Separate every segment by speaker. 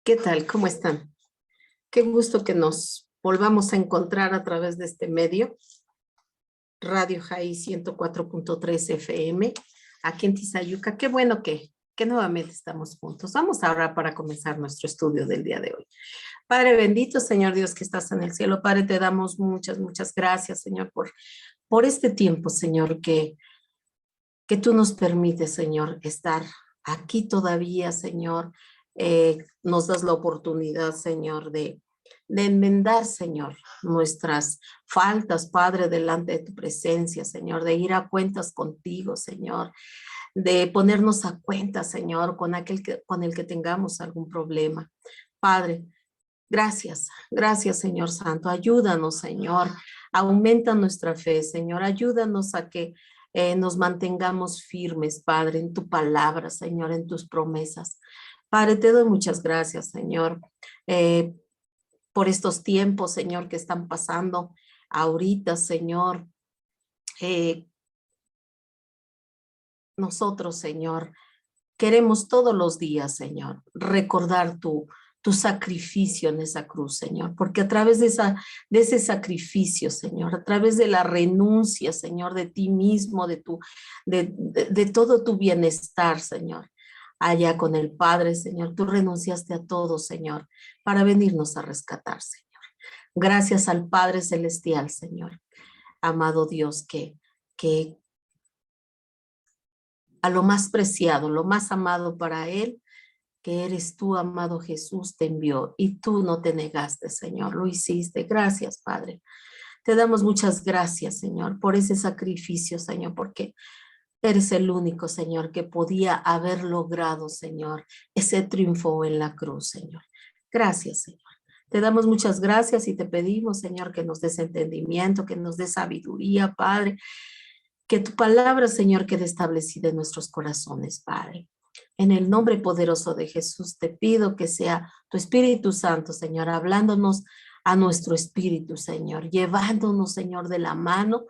Speaker 1: ¿Qué tal? ¿Cómo están? Qué gusto que nos volvamos a encontrar a través de este medio, Radio Jai 104.3 FM, aquí en Tizayuca. Qué bueno que nuevamente estamos juntos. Vamos ahora para comenzar nuestro estudio del día de hoy. Padre bendito, Señor Dios que estás en el cielo, Padre, te damos muchas gracias, Señor, por este tiempo, Señor, que tú nos permites, Señor, estar aquí todavía, Señor. Nos das la oportunidad, Señor, de enmendar, Señor, nuestras faltas, Padre, delante de tu presencia, Señor, de ir a cuentas contigo, Señor, de ponernos a cuentas, Señor, con el que tengamos algún problema. Padre, gracias, Señor Santo. Ayúdanos, Señor. Aumenta nuestra fe, Señor. Ayúdanos a que nos mantengamos firmes, Padre, en tu palabra, Señor, en tus promesas. Padre, te doy muchas gracias, Señor, eh, por estos tiempos, Señor, que están pasando ahorita, Señor. Eh, Nosotros, Señor, queremos todos los días, Señor, recordar tu sacrificio en esa cruz, Señor, porque a través de ese sacrificio, Señor, a través de la renuncia, Señor, de ti mismo, de todo tu bienestar, Señor, allá con el Padre, Señor, tú renunciaste a todo, Señor, para venirnos a rescatar, Señor. Gracias al Padre Celestial, Señor, amado Dios, que a lo más preciado, lo más amado para Él, que eres tú, amado Jesús, te envió y tú no te negaste, Señor, lo hiciste. Gracias, Padre. Te damos muchas gracias, Señor, por ese sacrificio, Señor, porque eres el único, Señor, que podía haber logrado, Señor, ese triunfo en la cruz, Señor. Gracias, Señor. Te damos muchas gracias y te pedimos, Señor, que nos des entendimiento, que nos des sabiduría, Padre, que tu palabra, Señor, quede establecida en nuestros corazones, Padre. En el nombre poderoso de Jesús te pido que sea tu Espíritu Santo, Señor, hablándonos a nuestro espíritu, Señor, llevándonos, Señor, de la mano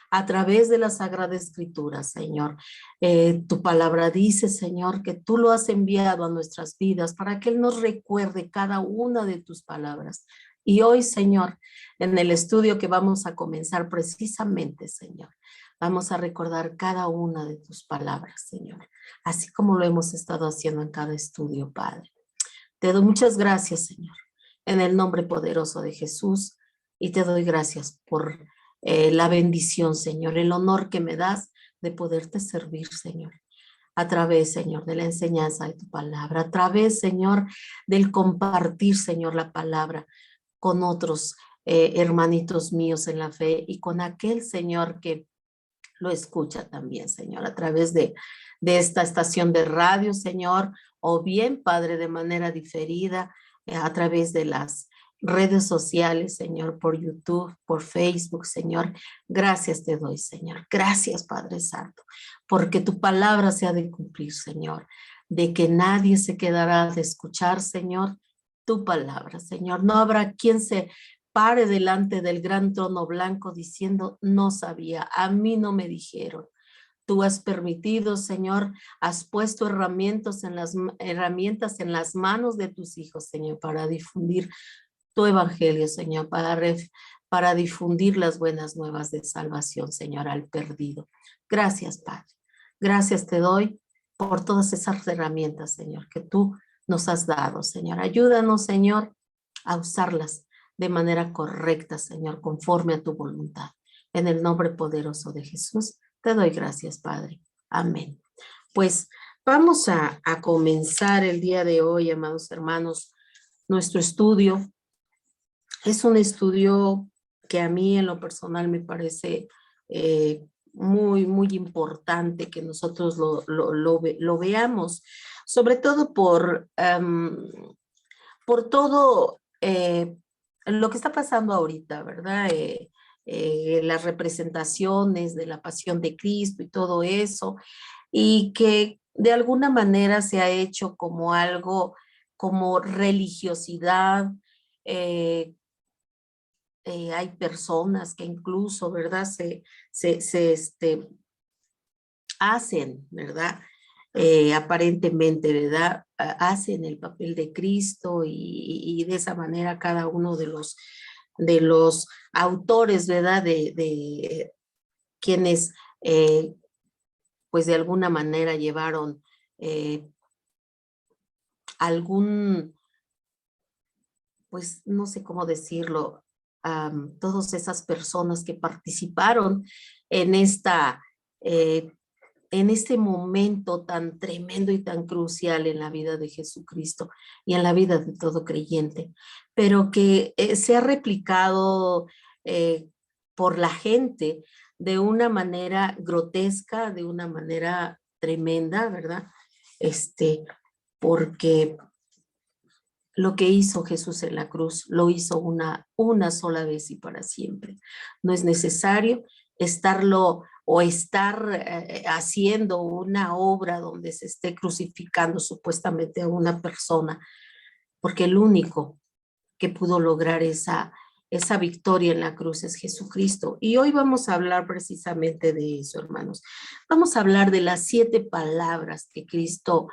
Speaker 1: a través de la Sagrada Escritura, Señor. Tu palabra dice, Señor, que tú lo has enviado a nuestras vidas para que Él nos recuerde cada una de tus palabras. Y hoy, Señor, en el estudio que vamos a comenzar precisamente, Señor, vamos a recordar cada una de tus palabras, Señor, así como lo hemos estado haciendo en cada estudio, Padre. Te doy muchas gracias, Señor, en el nombre poderoso de Jesús, y te doy gracias por la bendición, Señor, el honor que me das de poderte servir, Señor, a través, Señor, de la enseñanza de tu palabra, a través, Señor, del compartir, Señor, la palabra con otros hermanitos míos en la fe y con aquel, Señor, que lo escucha también, Señor, a través de esta estación de radio, Señor, o bien, Padre, de manera diferida, a través de las redes sociales, Señor, por YouTube, por Facebook, Señor. Gracias te doy, Señor. Gracias, Padre Santo, porque tu palabra se ha de cumplir, Señor, de que nadie se quedará de escuchar, Señor, tu palabra, Señor. No habrá quien se pare delante del gran trono blanco diciendo, no sabía, a mí no me dijeron. Tú has permitido, Señor, has puesto herramientas en las manos de tus hijos, Señor, para difundir tu evangelio, Señor, para difundir las buenas nuevas de salvación, Señor, al perdido. Gracias, Padre. Gracias te doy por todas esas herramientas, Señor, que tú nos has dado, Señor. Ayúdanos, Señor, a usarlas de manera correcta, Señor, conforme a tu voluntad. En el nombre poderoso de Jesús, te doy gracias, Padre. Amén. Pues vamos a comenzar el día de hoy, amados hermanos, nuestro estudio. Es un estudio que a mí en lo personal me parece muy importante que nosotros lo veamos, sobre todo por todo lo que está pasando ahorita, ¿verdad? Las representaciones de la pasión de Cristo y todo eso, y que de alguna manera se ha hecho como algo, como religiosidad. eh, Hay personas que incluso, ¿verdad? Hacen, ¿verdad? Aparentemente, ¿verdad? hace en el papel de Cristo y de esa manera cada uno de los autores, ¿verdad? De quienes pues de alguna manera llevaron algún, pues no sé cómo decirlo, todas esas personas que participaron en en este momento tan tremendo y tan crucial en la vida de Jesucristo y en la vida de todo creyente, pero que se ha replicado por la gente de una manera grotesca, de una manera tremenda, ¿verdad? Porque lo que hizo Jesús en la cruz, lo hizo una sola vez y para siempre. No es necesario estarlo o estar haciendo una obra donde se esté crucificando supuestamente a una persona, porque el único que pudo lograr esa victoria en la cruz es Jesucristo. Y hoy vamos a hablar precisamente de eso, hermanos. Vamos a hablar de las 7 palabras que Cristo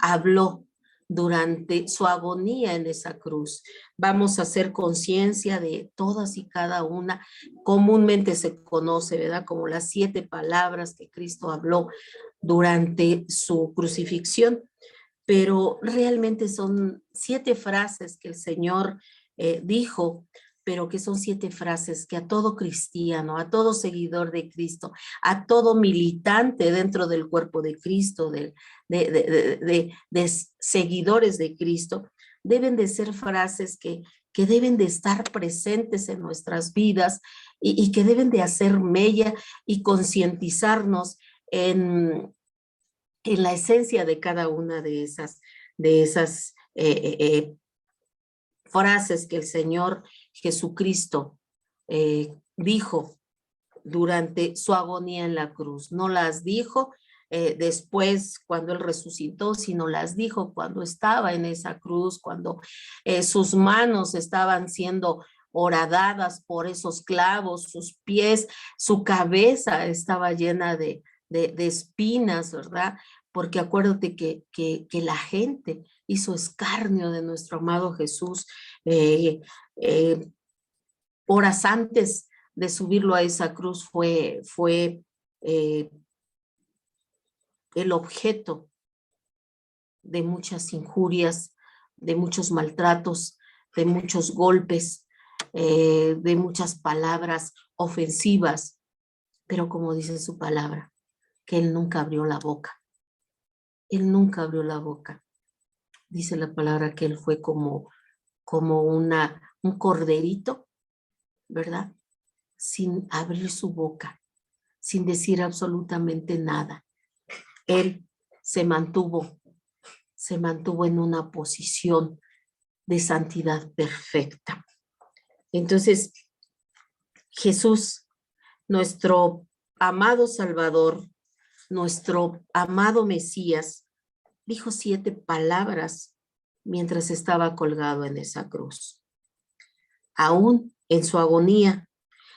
Speaker 1: habló durante su agonía en esa cruz. Vamos a hacer conciencia de todas y cada una. Comúnmente se conoce, ¿verdad? Como las 7 palabras que Cristo habló durante su crucifixión, pero realmente son 7 frases que el Señor dijo, pero que son 7 frases que a todo cristiano, a todo seguidor de Cristo, a todo militante dentro del cuerpo de Cristo, de seguidores de Cristo, deben de ser frases que deben de estar presentes en nuestras vidas y que deben de hacer mella y concientizarnos en la esencia de cada una de esas frases que el Señor Jesucristo dijo durante su agonía en la cruz. No las dijo después cuando Él resucitó, sino las dijo cuando estaba en esa cruz, cuando sus manos estaban siendo horadadas por esos clavos, sus pies, su cabeza estaba llena de espinas, ¿verdad? Porque acuérdate que la gente hizo escarnio de nuestro amado Jesús eh, horas antes de subirlo a esa cruz fue el objeto de muchas injurias, de muchos maltratos, de muchos golpes, de muchas palabras ofensivas, pero como dice su palabra, que Él nunca abrió la boca. Él nunca abrió la boca. Dice la palabra que Él fue como un corderito, ¿verdad? Sin abrir su boca, sin decir absolutamente nada. Él se mantuvo en una posición de santidad perfecta. Entonces, Jesús, nuestro amado Salvador, nuestro amado Mesías, dijo 7 palabras mientras estaba colgado en esa cruz. Aún en su agonía,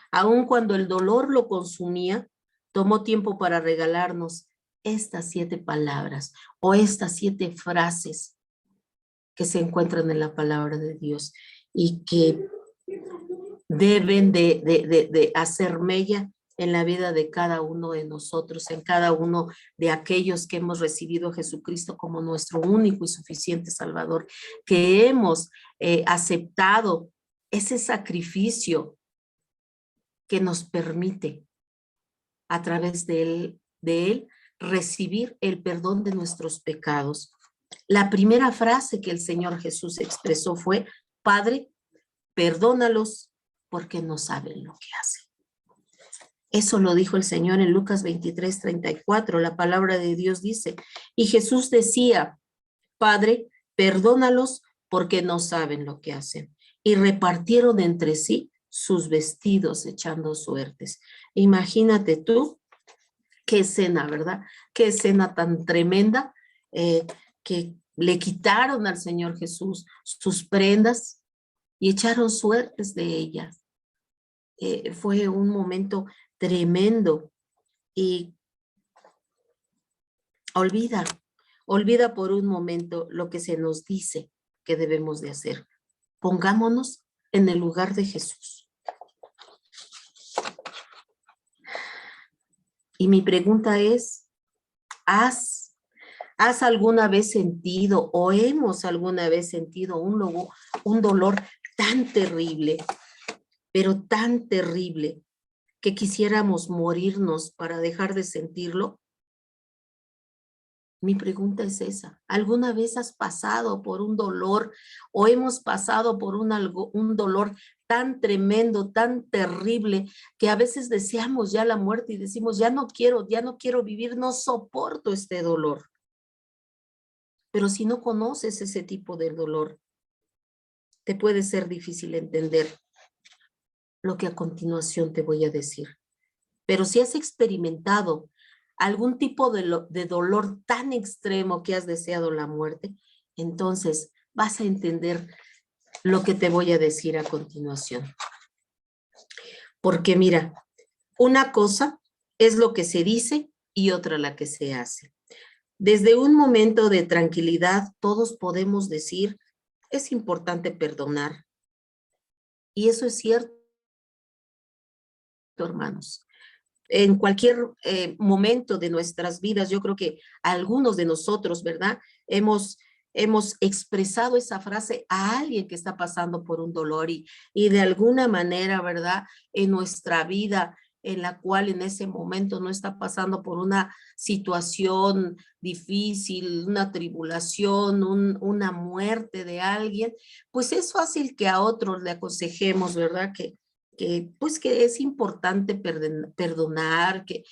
Speaker 1: aún cuando el dolor lo consumía, tomó tiempo para regalarnos estas 7 palabras o estas 7 frases que se encuentran en la palabra de Dios y que deben de hacer mella en la vida de cada uno de nosotros, en cada uno de aquellos que hemos recibido a Jesucristo como nuestro único y suficiente Salvador, que hemos aceptado ese sacrificio que nos permite a través de él recibir el perdón de nuestros pecados. La primera frase que el Señor Jesús expresó fue: Padre, perdónalos porque no saben lo que hacen. Eso lo dijo el Señor en Lucas 23:34. La palabra de Dios dice: y Jesús decía: Padre, perdónalos porque no saben lo que hacen. Y repartieron entre sí sus vestidos echando suertes. Imagínate tú qué escena, ¿verdad? Qué escena tan tremenda que le quitaron al Señor Jesús sus prendas y echaron suertes de ellas. Fue un momento tremendo y olvida Olvida por un momento lo que se nos dice que debemos de hacer. Pongámonos en el lugar de Jesús. Y mi pregunta es, ¿has alguna vez sentido o hemos alguna vez sentido un dolor tan terrible, pero tan terrible, que quisiéramos morirnos para dejar de sentirlo? Mi pregunta es esa. ¿Alguna vez has pasado por un dolor o hemos pasado por un dolor tan tremendo, tan terrible, que a veces deseamos ya la muerte y decimos, ya no quiero vivir, no soporto este dolor? Pero si no conoces ese tipo de dolor, te puede ser difícil entender lo que a continuación te voy a decir. Pero si has experimentado algún tipo de dolor tan extremo que has deseado la muerte, entonces vas a entender lo que te voy a decir a continuación. Porque mira, una cosa es lo que se dice y otra la que se hace. Desde un momento de tranquilidad, todos podemos decir, es importante perdonar. Y eso es cierto, hermanos. En cualquier momento de nuestras vidas, yo creo que algunos de nosotros, ¿verdad? Hemos expresado esa frase a alguien que está pasando por un dolor y de alguna manera, ¿verdad? En nuestra vida, en la cual en ese momento no está pasando por una situación difícil, una tribulación, una muerte de alguien, pues es fácil que a otros le aconsejemos, ¿verdad? Pues que es importante perdonar, que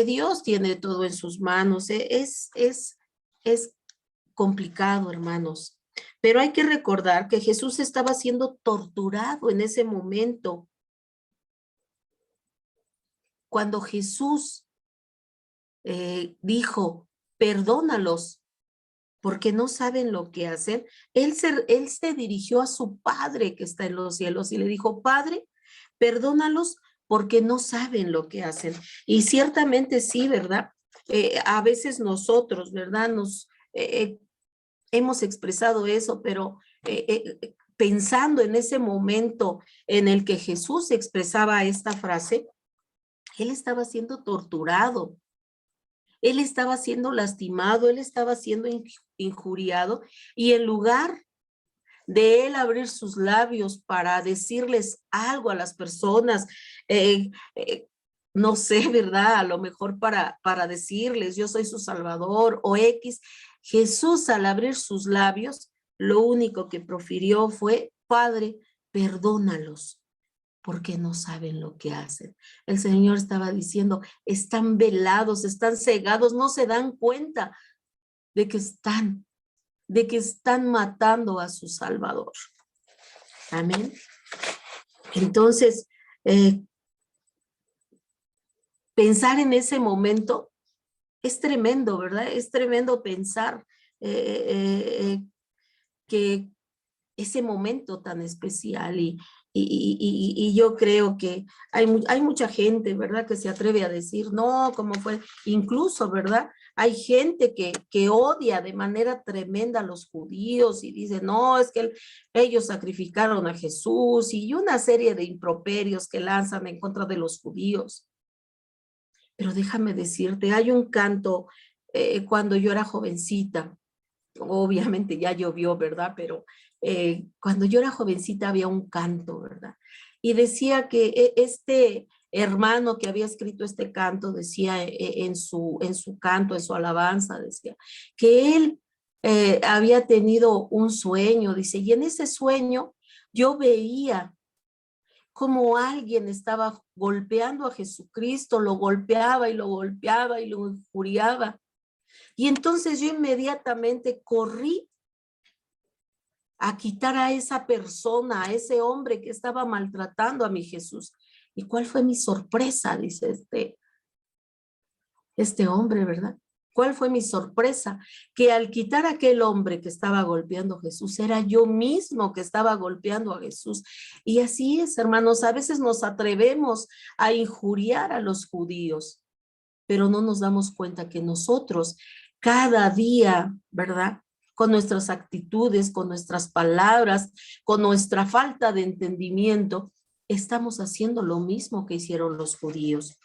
Speaker 1: Dios tiene todo en sus manos. Es complicado, hermanos. Pero hay que recordar que Jesús estaba siendo torturado en ese momento. Cuando Jesús dijo, perdónalos, porque no saben lo que hacen, él se dirigió a su Padre que está en los cielos y le dijo, Padre, perdónalos porque no saben lo que hacen. Y ciertamente sí, ¿verdad? A veces nosotros, ¿verdad? Hemos expresado eso, pero pensando en ese momento en el que Jesús expresaba esta frase, él estaba siendo torturado. Él estaba siendo lastimado, él estaba siendo injuriado, y en lugar de él abrir sus labios para decirles algo a las personas, eh, eh, no sé, ¿verdad? A lo mejor para decirles, yo soy su Salvador o X, Jesús al abrir sus labios, lo único que profirió fue, Padre, perdónalos, porque no saben lo que hacen. El Señor estaba diciendo, están velados, están cegados, no se dan cuenta de que están matando a su Salvador. Amén. Entonces, pensar en ese momento es tremendo, ¿verdad? Es tremendo pensar que ese momento tan especial y yo creo que hay mucha gente, ¿verdad? Que se atreve a decir, no, ¿cómo fue? Incluso, ¿verdad? Hay gente que odia de manera tremenda a los judíos y dice, no, es que ellos sacrificaron a Jesús y una serie de improperios que lanzan en contra de los judíos. Pero déjame decirte, hay un canto cuando yo era jovencita, obviamente ya llovió, ¿verdad? Pero cuando yo era jovencita había un canto, ¿verdad? Y decía que este hermano que había escrito este canto decía en su canto, en su alabanza, decía que él había tenido un sueño, dice, y en ese sueño yo veía como alguien estaba golpeando a Jesucristo, lo golpeaba y lo golpeaba y lo injuriaba. Y entonces yo inmediatamente corrí a quitar a esa persona, a ese hombre que estaba maltratando a mi Jesús. ¿Y cuál fue mi sorpresa? Dice este hombre, ¿verdad? ¿Cuál fue mi sorpresa? Que al quitar a aquel hombre que estaba golpeando a Jesús, era yo mismo que estaba golpeando a Jesús. Y así es, hermanos, a veces nos atrevemos a injuriar a los judíos. pero no nos damos cuenta que nosotros cada día, ¿verdad? Con nuestras actitudes, con nuestras palabras, con nuestra falta de entendimiento, estamos haciendo lo mismo que hicieron los judíos.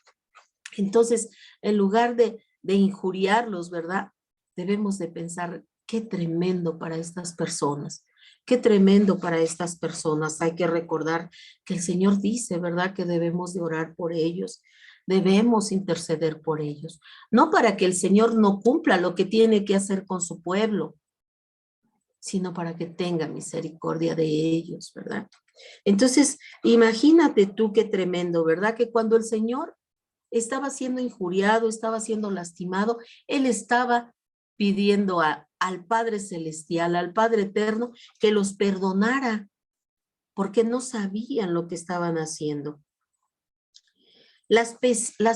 Speaker 1: Entonces, en lugar de injuriarlos, ¿verdad? Debemos de pensar, qué tremendo para estas personas, qué tremendo para estas personas. Hay que recordar que el Señor dice, ¿verdad? Que debemos de orar por ellos, debemos interceder por ellos, no para que el Señor no cumpla lo que tiene que hacer con su pueblo, sino para que tenga misericordia de ellos, ¿verdad? Entonces, imagínate tú qué tremendo, ¿verdad? Que cuando el Señor estaba siendo injuriado, estaba siendo lastimado, él estaba pidiendo al Padre Celestial, al Padre Eterno, que los perdonara, porque no sabían lo que estaban haciendo. Las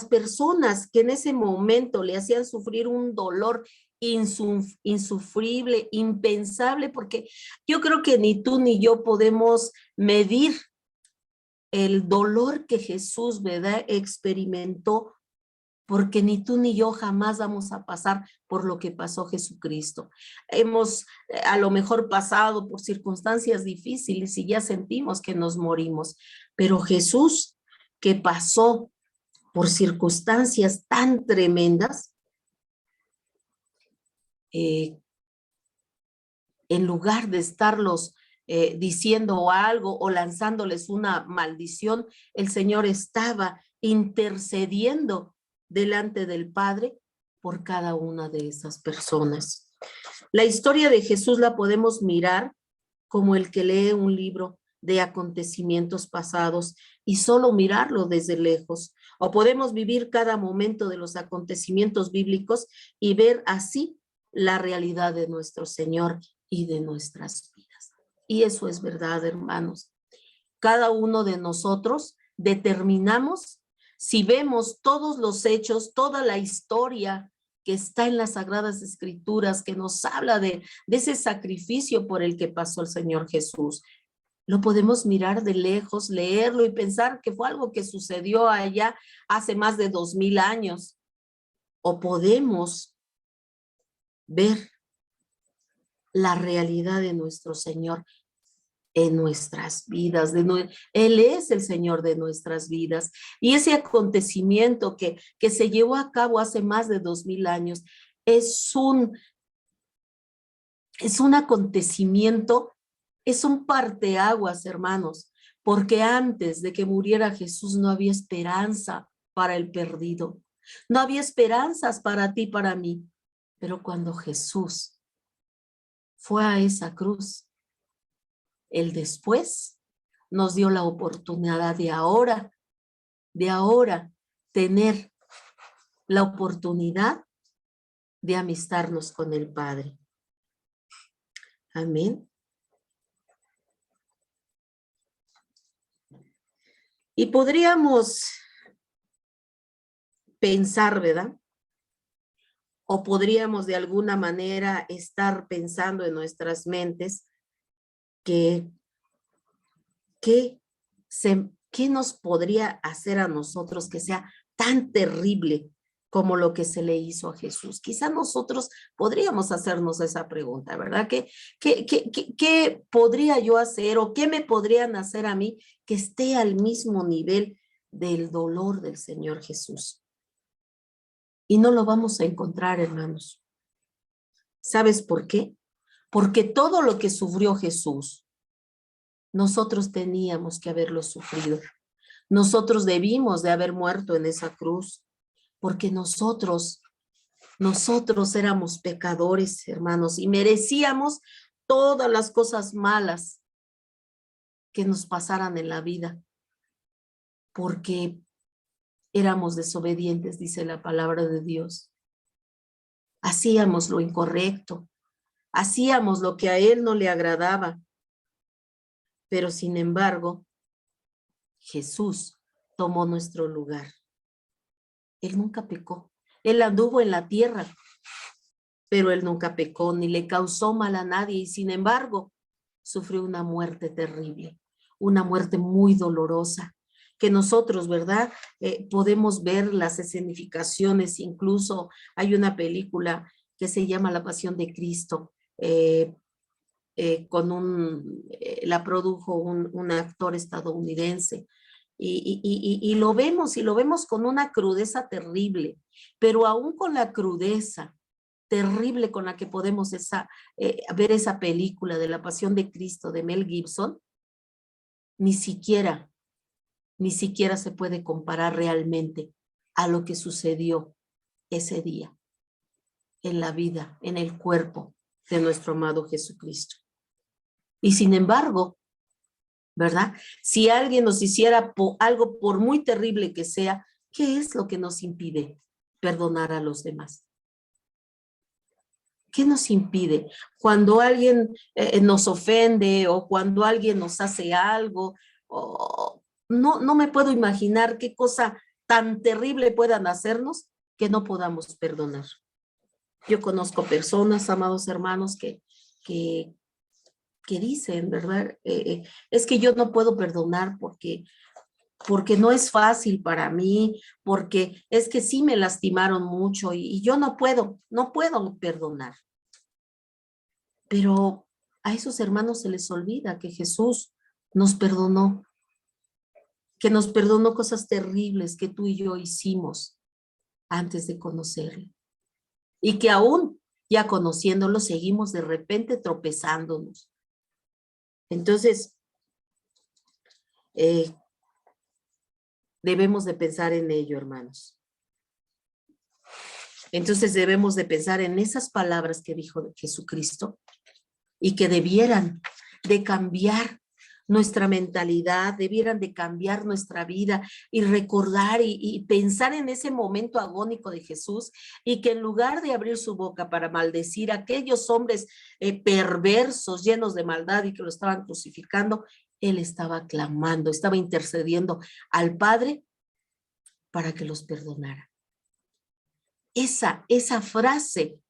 Speaker 1: personas que en ese momento le hacían sufrir un dolor insufrible, impensable, porque yo creo que ni tú ni yo podemos medir el dolor que Jesús, ¿verdad?, experimentó, porque ni tú ni yo jamás vamos a pasar por lo que pasó Jesucristo. Hemos a lo mejor pasado por circunstancias difíciles y ya sentimos que nos morimos, pero Jesús, que pasó por circunstancias tan tremendas, en lugar de estarlos diciendo algo o lanzándoles una maldición, el Señor estaba intercediendo delante del Padre por cada una de esas personas. La historia de Jesús la podemos mirar como el que lee un libro de acontecimientos pasados y solo mirarlo desde lejos. O podemos vivir cada momento de los acontecimientos bíblicos y ver así la realidad de nuestro Señor y de nuestras vidas. Y eso es verdad, hermanos. Cada uno de nosotros determinamos si vemos todos los hechos, toda la historia que está en las Sagradas Escrituras, que nos habla de ese sacrificio por el que pasó el Señor Jesús. Lo podemos mirar de lejos, leerlo y pensar que fue algo que sucedió allá hace más de 2000 años. O podemos ver la realidad de nuestro Señor en nuestras vidas. Él es el Señor de nuestras vidas. Y ese acontecimiento que se llevó a cabo hace más de 2000 años es un acontecimiento, es un parteaguas, hermanos, porque antes de que muriera Jesús no había esperanza para el perdido. No había esperanzas para ti, para mí. Pero cuando Jesús fue a esa cruz, el después nos dio la oportunidad de ahora tener la oportunidad de amistarnos con el Padre. Amén. Y podríamos pensar, ¿verdad? O podríamos de alguna manera estar pensando en nuestras mentes ¿qué nos podría hacer a nosotros que sea tan terrible como lo que se le hizo a Jesús? Quizá nosotros podríamos hacernos esa pregunta, ¿verdad? ¿Qué podría yo hacer o qué me podrían hacer a mí que esté al mismo nivel del dolor del Señor Jesús? Y no lo vamos a encontrar, hermanos. ¿Sabes por qué? Porque todo lo que sufrió Jesús, nosotros teníamos que haberlo sufrido. Nosotros debimos de haber muerto en esa cruz, porque nosotros éramos pecadores, hermanos, y merecíamos todas las cosas malas que nos pasaran en la vida, porque éramos desobedientes, dice la palabra de Dios. Hacíamos lo incorrecto, hacíamos lo que a Él no le agradaba, pero sin embargo, Jesús tomó nuestro lugar. Él nunca pecó. Él anduvo en la tierra, pero Él nunca pecó ni le causó mal a nadie y sin embargo sufrió una muerte terrible, una muerte muy dolorosa, que nosotros, ¿verdad? Podemos ver las escenificaciones, incluso hay una película que se llama La Pasión de Cristo, la produjo un actor estadounidense, y lo vemos con una crudeza terrible, pero aún con la crudeza terrible con la que podemos ver esa película de La Pasión de Cristo de Mel Gibson, ni siquiera se puede comparar realmente a lo que sucedió ese día en la vida, en el cuerpo de nuestro amado Jesucristo. Y sin embargo, ¿verdad? Si alguien nos hiciera algo, por muy terrible que sea, ¿qué es lo que nos impide perdonar a los demás? ¿Qué nos impide? Cuando alguien nos ofende o cuando alguien nos hace algo, no me puedo imaginar qué cosa tan terrible puedan hacernos que no podamos perdonar. Yo conozco personas, amados hermanos, que dicen, ¿verdad? Es que yo no puedo perdonar porque no es fácil para mí, porque es que sí me lastimaron mucho y yo no puedo perdonar. Pero a esos hermanos se les olvida que Jesús nos perdonó, que nos perdonó cosas terribles que tú y yo hicimos antes de conocerlo. Y que aún ya conociéndolo seguimos de repente tropezándonos. Entonces, debemos de pensar en ello, hermanos. Entonces debemos de pensar en esas palabras que dijo Jesucristo y que debieran de cambiar nuestra mentalidad, debieran de cambiar nuestra vida y recordar y pensar en ese momento agónico de Jesús, y que en lugar de abrir su boca para maldecir a aquellos hombres perversos, llenos de maldad y que lo estaban crucificando, él estaba clamando, estaba intercediendo al Padre para que los perdonara. Esa frase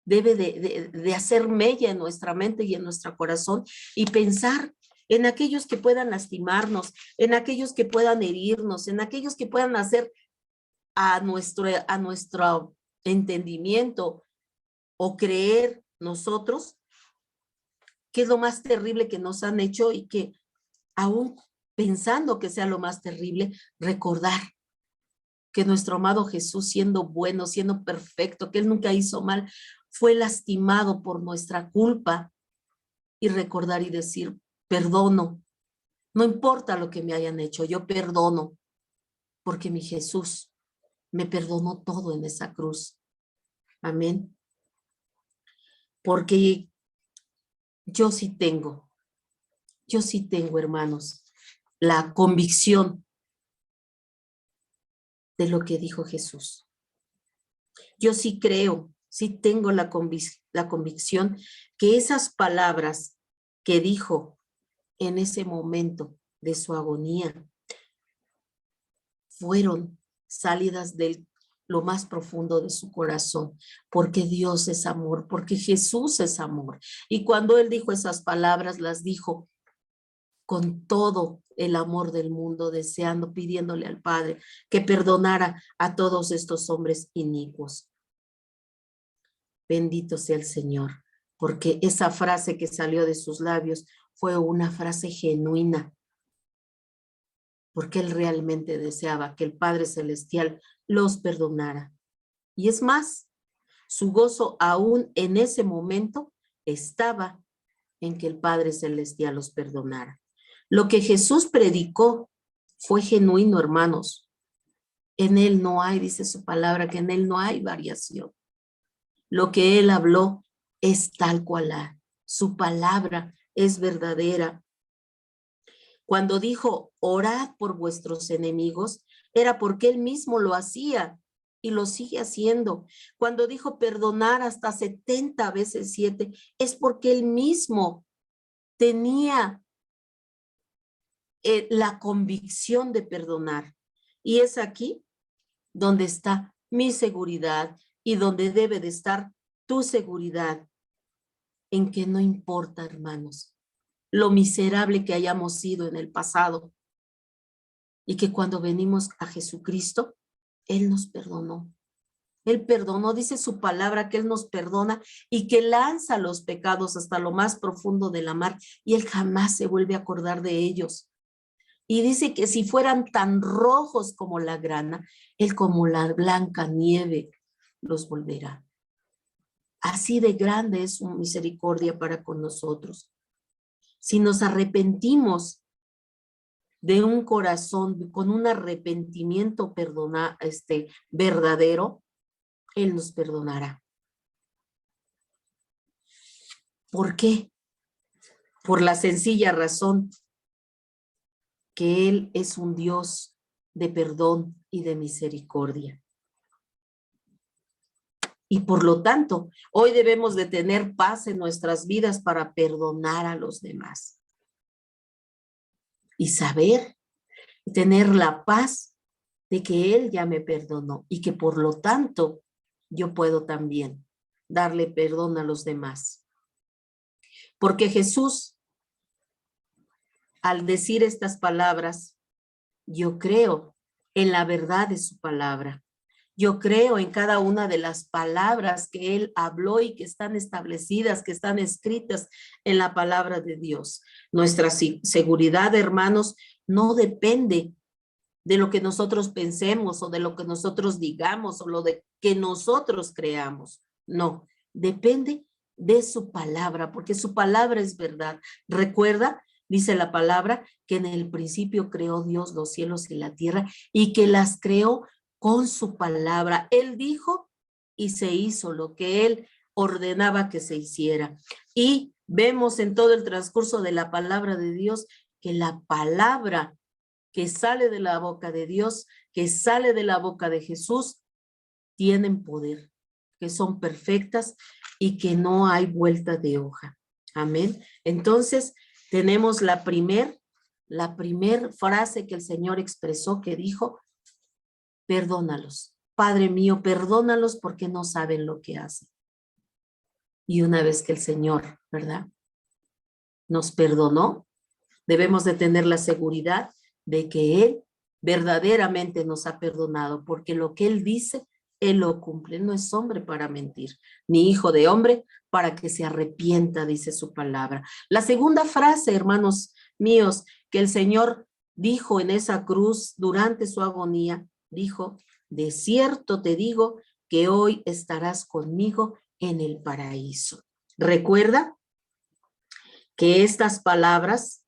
Speaker 1: debe de hacer mella en nuestra mente y en nuestro corazón, y pensar en aquellos que puedan lastimarnos, en aquellos que puedan herirnos, en aquellos que puedan hacer a nuestro entendimiento o creer nosotros que es lo más terrible que nos han hecho, y que aún pensando que sea lo más terrible, recordar que nuestro amado Jesús, siendo bueno, siendo perfecto, que él nunca hizo mal, fue lastimado por nuestra culpa, y recordar y decir, perdono, no importa lo que me hayan hecho, yo perdono, porque mi Jesús me perdonó todo en esa cruz. Amén. Porque yo sí tengo, hermanos, la convicción de lo que dijo Jesús. Yo sí creo, sí tengo la convicción que esas palabras que dijo en ese momento de su agonía fueron salidas de lo más profundo de su corazón, porque Dios es amor, porque Jesús es amor. Y cuando él dijo esas palabras, las dijo con todo el amor del mundo, deseando, pidiéndole al Padre que perdonara a todos estos hombres inicuos. Bendito sea el Señor, porque esa frase que salió de sus labios fue una frase genuina, porque él realmente deseaba que el Padre Celestial los perdonara. Y es más, su gozo aún en ese momento estaba en que el Padre Celestial los perdonara. Lo que Jesús predicó fue genuino, hermanos. En él no hay, dice su palabra, que en él no hay variación. Lo que él habló es tal cual. Su palabra es verdadera. Cuando dijo, orad por vuestros enemigos, era porque él mismo lo hacía y lo sigue haciendo. Cuando dijo perdonar hasta 70 veces 7, es porque él mismo tenía la convicción de perdonar. Y es aquí donde está mi seguridad y donde debe de estar tu seguridad, en que no importa, hermanos, lo miserable que hayamos sido en el pasado. y que cuando venimos a Jesucristo, Él nos perdonó. Él perdonó, dice su palabra, que Él nos perdona y que lanza los pecados hasta lo más profundo de la mar y Él jamás se vuelve a acordar de ellos. Y dice que si fueran tan rojos como la grana, Él como la blanca nieve los volverá. Así de grande es su misericordia para con nosotros. Si nos arrepentimos de un corazón, con un arrepentimiento verdadero, Él nos perdonará. ¿Por qué? Por la sencilla razón que Él es un Dios de perdón y de misericordia. Y por lo tanto, hoy debemos de tener paz en nuestras vidas para perdonar a los demás. Y saber, tener la paz de que Él ya me perdonó y que por lo tanto yo puedo también darle perdón a los demás. Porque Jesús, al decir estas palabras, yo creo en la verdad de su palabra. Yo creo en cada una de las palabras que Él habló y que están establecidas, que están escritas en la palabra de Dios. Nuestra seguridad, hermanos, no depende de lo que nosotros pensemos o de lo que nosotros digamos o lo de que nosotros creamos. No, depende de su palabra, porque su palabra es verdad. Recuerda, dice la palabra, que en el principio creó Dios los cielos y la tierra y que las creó con su palabra. Él dijo y se hizo lo que Él ordenaba que se hiciera. Y vemos en todo el transcurso de la palabra de Dios que la palabra que sale de la boca de Dios, que sale de la boca de Jesús, tienen poder, que son perfectas y que no hay vuelta de hoja. Amén. Entonces, tenemos la primer frase que el Señor expresó, que dijo, perdónalos. Padre mío, perdónalos porque no saben lo que hacen. Y una vez que el Señor, ¿verdad?, nos perdonó, debemos de tener la seguridad de que Él verdaderamente nos ha perdonado, porque lo que Él dice, Él lo cumple. No es hombre para mentir, ni hijo de hombre para que se arrepienta, dice su palabra. La segunda frase, hermanos míos, que el Señor dijo en esa cruz durante su agonía, dijo, de cierto te digo que hoy estarás conmigo en el paraíso. Recuerda que estas palabras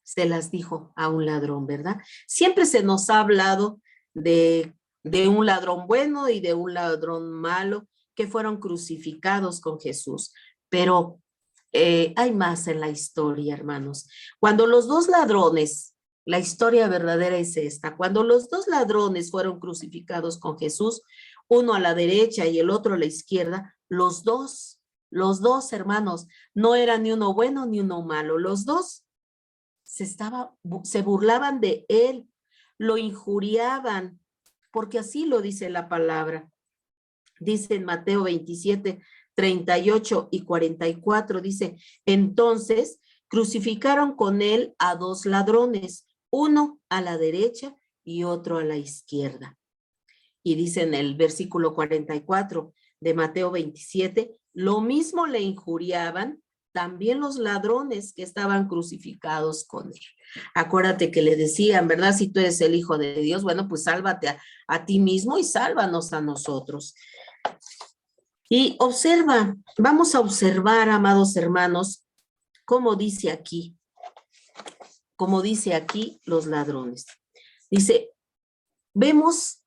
Speaker 1: se las dijo a un ladrón, ¿verdad? Siempre se nos ha hablado de un ladrón bueno y de un ladrón malo que fueron crucificados con Jesús, pero hay más en la historia, hermanos. Cuando los dos ladrones, la historia verdadera es esta, cuando los dos ladrones fueron crucificados con Jesús, uno a la derecha y el otro a la izquierda, los dos, hermanos, no era ni uno bueno ni uno malo, los dos se burlaban de él, lo injuriaban, porque así lo dice la palabra. Dice en Mateo 27, 38 y 44, dice, entonces crucificaron con él a dos ladrones, uno a la derecha y otro a la izquierda. Y dice en el versículo 44 de Mateo 27, lo mismo le injuriaban también los ladrones que estaban crucificados con él. Acuérdate que le decían, ¿verdad? Si tú eres el Hijo de Dios, bueno, pues sálvate a ti mismo y sálvanos a nosotros. Y observa, vamos a observar, amados hermanos, cómo dice aquí los ladrones. Dice,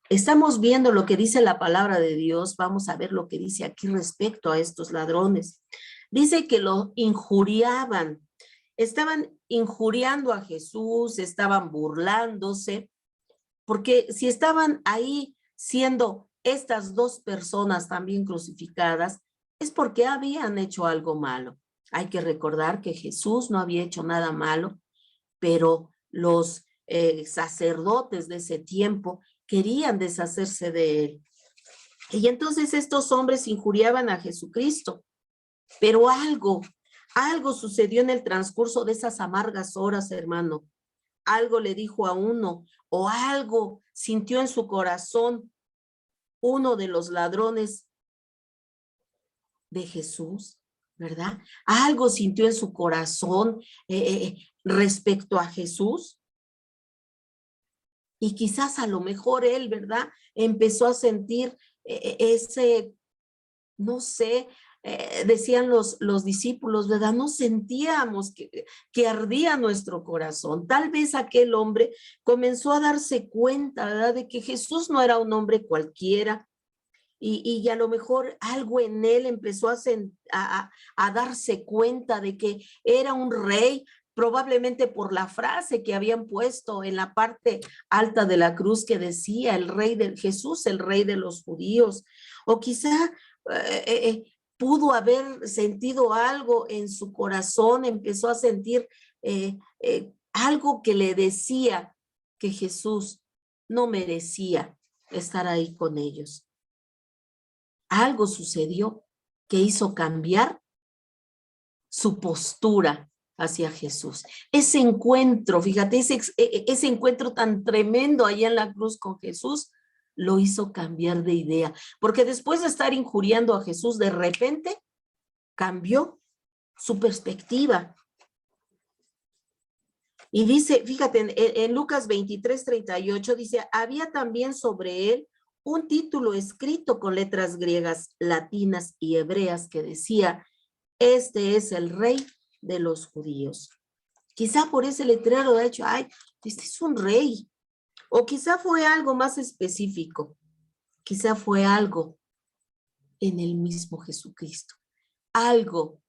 Speaker 1: estamos viendo lo que dice la palabra de Dios, vamos a ver lo que dice aquí respecto a estos ladrones. Dice que lo injuriaban, estaban injuriando a Jesús, estaban burlándose, porque si estaban ahí siendo estas dos personas también crucificadas, es porque habían hecho algo malo. Hay que recordar que Jesús no había hecho nada malo, pero los sacerdotes de ese tiempo querían deshacerse de él. Y entonces estos hombres injuriaban a Jesucristo. Pero algo sucedió en el transcurso de esas amargas horas, hermano. algo le dijo a uno o algo sintió en su corazón uno de los ladrones de Jesús, ¿verdad? Algo sintió en su corazón respecto a Jesús. Y quizás a lo mejor él, ¿verdad? Empezó a sentir ese, no sé, decían los discípulos, ¿verdad? No sentíamos que ardía nuestro corazón. Tal vez aquel hombre comenzó a darse cuenta, ¿verdad? De que Jesús no era un hombre cualquiera, y a lo mejor algo en él empezó a darse cuenta de que era un rey, probablemente por la frase que habían puesto en la parte alta de la cruz que decía el rey de Jesús, el rey de los judíos, o quizá pudo haber sentido algo en su corazón, empezó a sentir algo que le decía que Jesús no merecía estar ahí con ellos. Algo sucedió que hizo cambiar su postura hacia Jesús. Ese encuentro, fíjate, ese encuentro tan tremendo allá en la cruz con Jesús, lo hizo cambiar de idea, porque después de estar injuriando a Jesús, de repente cambió su perspectiva. Y dice, fíjate, en Lucas 23:38 dice, había también sobre él un título escrito con letras griegas, latinas y hebreas que decía, este es el rey de los judíos. Quizá por ese letrero ha hecho, ay, este es un rey. O quizá fue algo más específico. Quizá fue algo en el mismo Jesucristo. Algo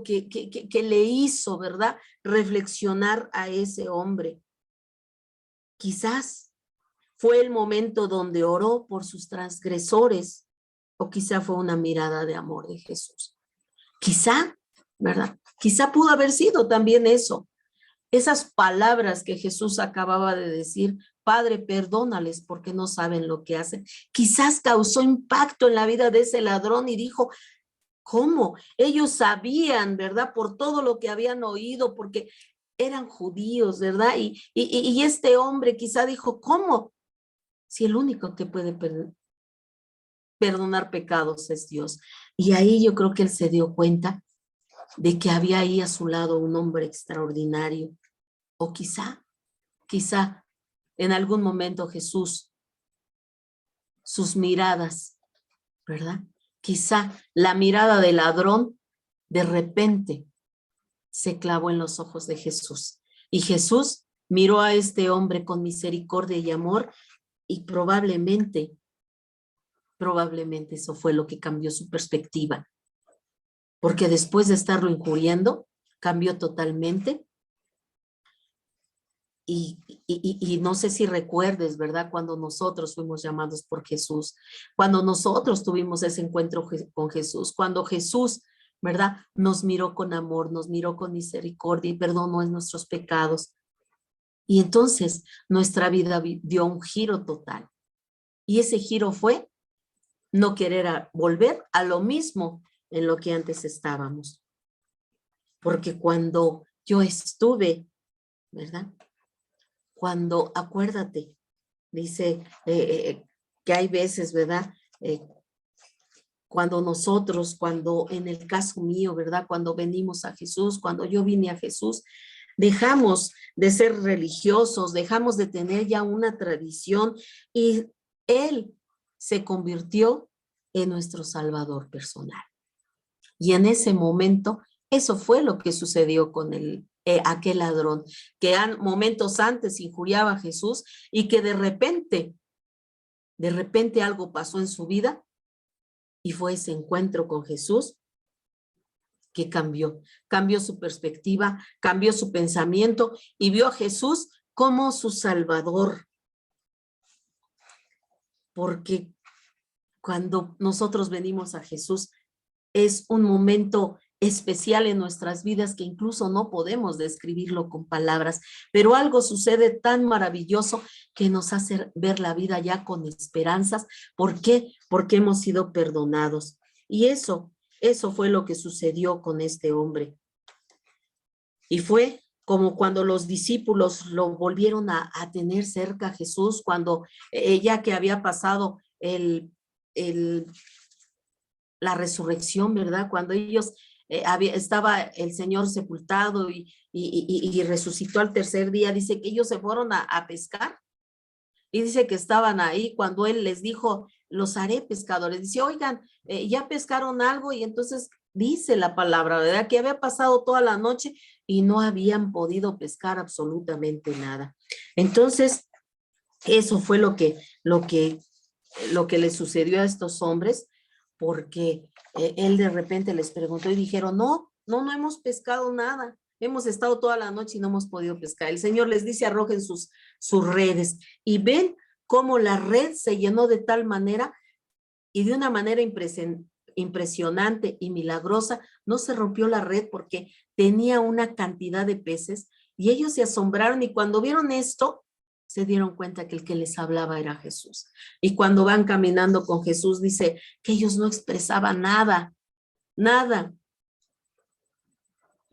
Speaker 1: que le hizo, ¿verdad? Reflexionar a ese hombre. Quizás fue el momento donde oró por sus transgresores, o quizá fue una mirada de amor de Jesús. Quizá, ¿verdad? Quizá pudo haber sido también eso. Esas palabras que Jesús acababa de decir, Padre, perdónales porque no saben lo que hacen. Quizás causó impacto en la vida de ese ladrón y dijo, ¿cómo? Ellos sabían, ¿verdad? Por todo lo que habían oído, porque eran judíos, ¿verdad? Y este hombre quizá dijo, ¿cómo? Si el único que puede perdonar pecados es Dios. Y ahí yo creo que él se dio cuenta de que había ahí a su lado un hombre extraordinario. O quizá en algún momento Jesús, sus miradas, ¿verdad? Quizá la mirada del ladrón de repente se clavó en los ojos de Jesús. Y Jesús miró a este hombre con misericordia y amor y probablemente eso fue lo que cambió su perspectiva. Porque después de estarlo injuriando, cambió totalmente. Y no sé si recuerdes, ¿verdad? Cuando nosotros fuimos llamados por Jesús, cuando nosotros tuvimos ese encuentro con Jesús, cuando Jesús, ¿verdad? Nos miró con amor, nos miró con misericordia y perdonó nuestros pecados. Y entonces nuestra vida dio un giro total. Y ese giro fue no querer volver a lo mismo en lo que antes estábamos. Porque cuando yo estuve, ¿verdad? Cuando, acuérdate, dice que hay veces, ¿verdad? Cuando en el caso mío, ¿verdad? Cuando venimos a Jesús, cuando yo vine a Jesús, dejamos de ser religiosos, dejamos de tener ya una tradición y Él se convirtió en nuestro Salvador personal. Y en ese momento, eso fue lo que sucedió con aquel ladrón, que momentos antes injuriaba a Jesús y que de repente algo pasó en su vida y fue ese encuentro con Jesús que cambió su perspectiva, cambió su pensamiento y vio a Jesús como su Salvador. Porque cuando nosotros venimos a Jesús, es un momento especial en nuestras vidas que incluso no podemos describirlo con palabras, pero algo sucede tan maravilloso que nos hace ver la vida ya con esperanzas. ¿Por qué? Porque hemos sido perdonados. Y eso fue lo que sucedió con este hombre. Y fue como cuando los discípulos lo volvieron a tener cerca a Jesús, cuando ya que había pasado el, la resurrección, ¿verdad? Cuando ellos estaba el Señor sepultado y resucitó al tercer día, dice que ellos se fueron a pescar y dice que estaban ahí cuando Él les dijo, los haré pescadores. Dice, oigan, ya pescaron algo y entonces dice la palabra, ¿verdad? Que había pasado toda la noche y no habían podido pescar absolutamente nada. Entonces, eso fue lo que le sucedió a estos hombres, porque él de repente les preguntó y dijeron, no hemos pescado nada. Hemos estado toda la noche y no hemos podido pescar. El Señor les dice, arrojen sus redes. Y ven cómo la red se llenó de tal manera y de una manera impresionante y milagrosa. No se rompió la red porque tenía una cantidad de peces y ellos se asombraron y cuando vieron esto, se dieron cuenta que el que les hablaba era Jesús. Y cuando van caminando con Jesús, dice que ellos no expresaban nada, nada.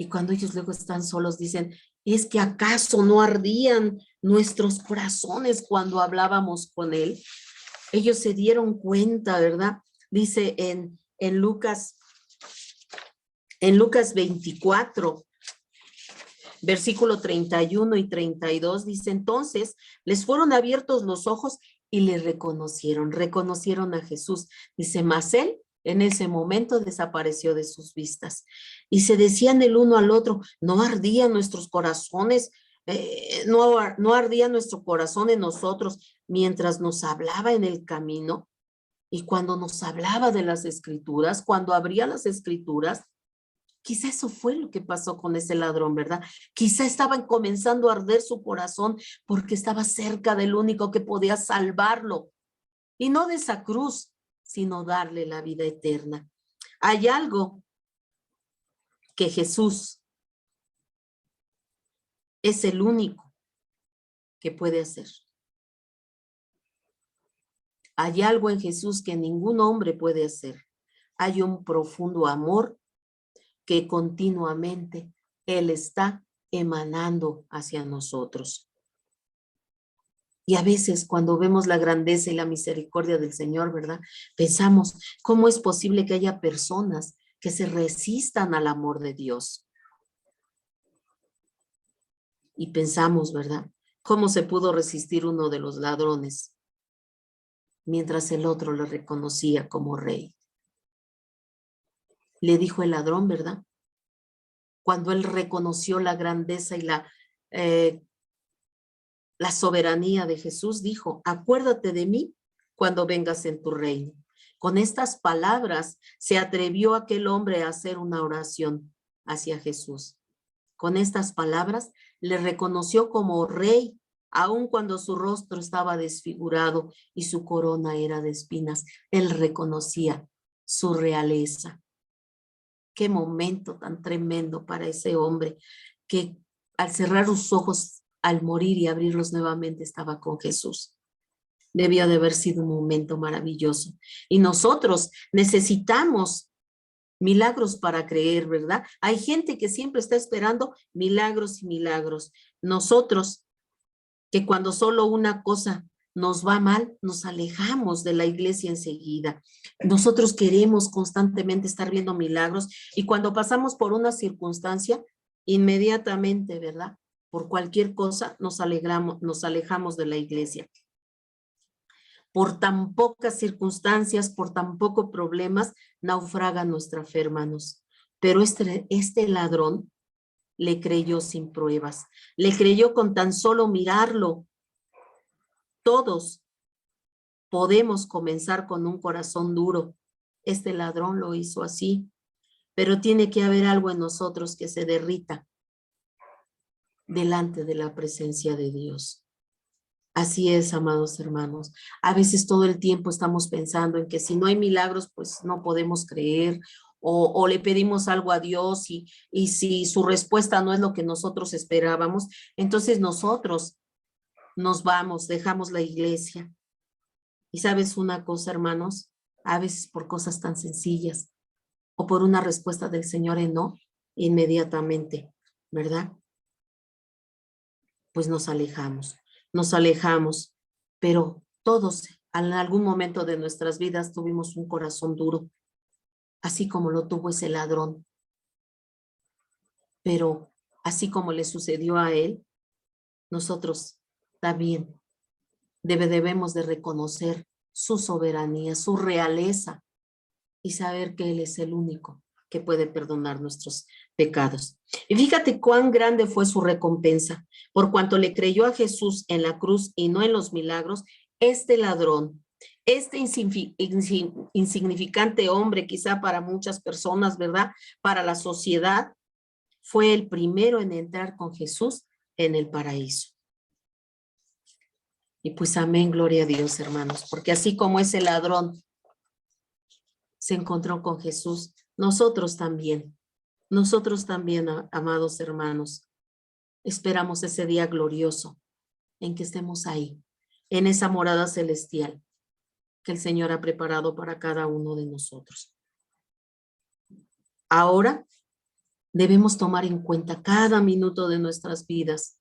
Speaker 1: Y cuando ellos luego están solos, dicen, ¿es que acaso no ardían nuestros corazones cuando hablábamos con él? Ellos se dieron cuenta, ¿verdad? Dice en Lucas 24, versículo 31 y 32, dice, entonces les fueron abiertos los ojos y le reconocieron a Jesús. Dice, mas él en ese momento desapareció de sus vistas. Y se decían el uno al otro, no ardían nuestros corazones, no ardía nuestro corazón en nosotros mientras nos hablaba en el camino y cuando nos hablaba de las escrituras, cuando abría las escrituras. Quizá eso fue lo que pasó con ese ladrón, ¿verdad? Quizá estaban comenzando a arder su corazón porque estaba cerca del único que podía salvarlo. Y no de esa cruz, sino darle la vida eterna. Hay algo que Jesús es el único que puede hacer. Hay algo en Jesús que ningún hombre puede hacer. Hay un profundo amor que continuamente Él está emanando hacia nosotros. Y a veces cuando vemos la grandeza y la misericordia del Señor, ¿verdad? Pensamos, ¿cómo es posible que haya personas que se resistan al amor de Dios? Y pensamos, ¿verdad? ¿Cómo se pudo resistir uno de los ladrones mientras el otro lo reconocía como rey? Le dijo el ladrón, ¿verdad? Cuando él reconoció la grandeza y la soberanía de Jesús, dijo, acuérdate de mí cuando vengas en tu reino. Con estas palabras se atrevió aquel hombre a hacer una oración hacia Jesús. Con estas palabras le reconoció como rey, aun cuando su rostro estaba desfigurado y su corona era de espinas. Él reconocía su realeza. Qué momento tan tremendo para ese hombre que al cerrar sus ojos, al morir y abrirlos nuevamente, estaba con Jesús. Debió de haber sido un momento maravilloso. Y nosotros necesitamos milagros para creer, ¿verdad? Hay gente que siempre está esperando milagros y milagros. Nosotros, que cuando solo una cosa nos va mal, nos alejamos de la iglesia enseguida. Nosotros queremos constantemente estar viendo milagros y cuando pasamos por una circunstancia, inmediatamente, ¿verdad? Por cualquier cosa nos alejamos de la iglesia. Por tan pocas circunstancias, por tan poco problemas, naufraga nuestra fe, hermanos. Pero este ladrón le creyó sin pruebas, le creyó con tan solo mirarlo. Todos podemos comenzar con un corazón duro. Este ladrón lo hizo así, pero tiene que haber algo en nosotros que se derrita delante de la presencia de Dios. Así es, amados hermanos. A veces todo el tiempo estamos pensando en que si no hay milagros, pues no podemos creer o le pedimos algo a Dios y si su respuesta no es lo que nosotros esperábamos, entonces nosotros nos vamos, dejamos la iglesia. Y sabes una cosa, hermanos, a veces por cosas tan sencillas o por una respuesta del Señor en no, inmediatamente, ¿verdad? pues nos alejamos, pero todos en algún momento de nuestras vidas tuvimos un corazón duro, así como lo tuvo ese ladrón. Pero así como le sucedió a él, nosotros también debemos de reconocer su soberanía, su realeza y saber que Él es el único que puede perdonar nuestros pecados. Y fíjate cuán grande fue su recompensa. Por cuanto le creyó a Jesús en la cruz y no en los milagros, este ladrón, este insignificante hombre, quizá para muchas personas, ¿verdad? Para la sociedad, fue el primero en entrar con Jesús en el paraíso. Y pues amén, gloria a Dios, hermanos, porque así como ese ladrón se encontró con Jesús, nosotros también, amados hermanos, esperamos ese día glorioso en que estemos ahí, en esa morada celestial que el Señor ha preparado para cada uno de nosotros. Ahora debemos tomar en cuenta cada minuto de nuestras vidas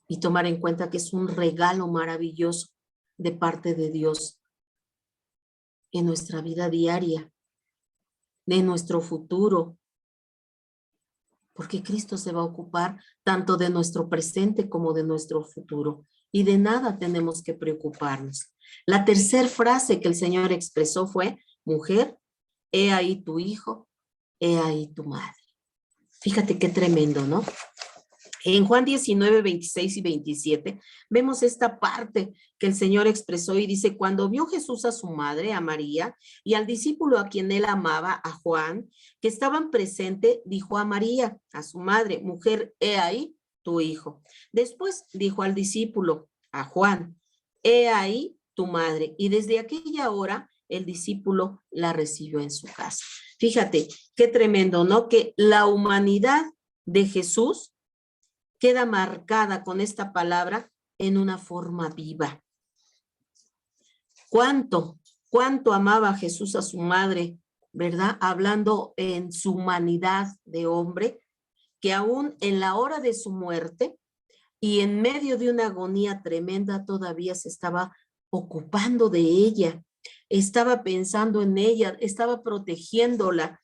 Speaker 1: y tomar en cuenta que es un regalo maravilloso de parte de Dios en nuestra vida diaria, de nuestro futuro, porque Cristo se va a ocupar tanto de nuestro presente como de nuestro futuro, y de nada tenemos que preocuparnos. La tercera frase que el Señor expresó fue: mujer, he ahí tu hijo, he ahí tu madre. Fíjate qué tremendo, ¿no? En Juan 19, 26 y 27, vemos esta parte que el Señor expresó y dice: cuando vio Jesús a su madre, a María, y al discípulo a quien él amaba, a Juan, que estaban presentes, dijo a María, a su madre: mujer, he ahí tu hijo. Después dijo al discípulo, a Juan: he ahí tu madre. Y desde aquella hora, el discípulo la recibió en su casa. Fíjate, qué tremendo, ¿no? Que la humanidad de Jesús queda marcada con esta palabra en una forma viva. ¿Cuánto amaba Jesús a su madre, verdad? Hablando en su humanidad de hombre, que aún en la hora de su muerte y en medio de una agonía tremenda todavía se estaba ocupando de ella, estaba pensando en ella, estaba protegiéndola.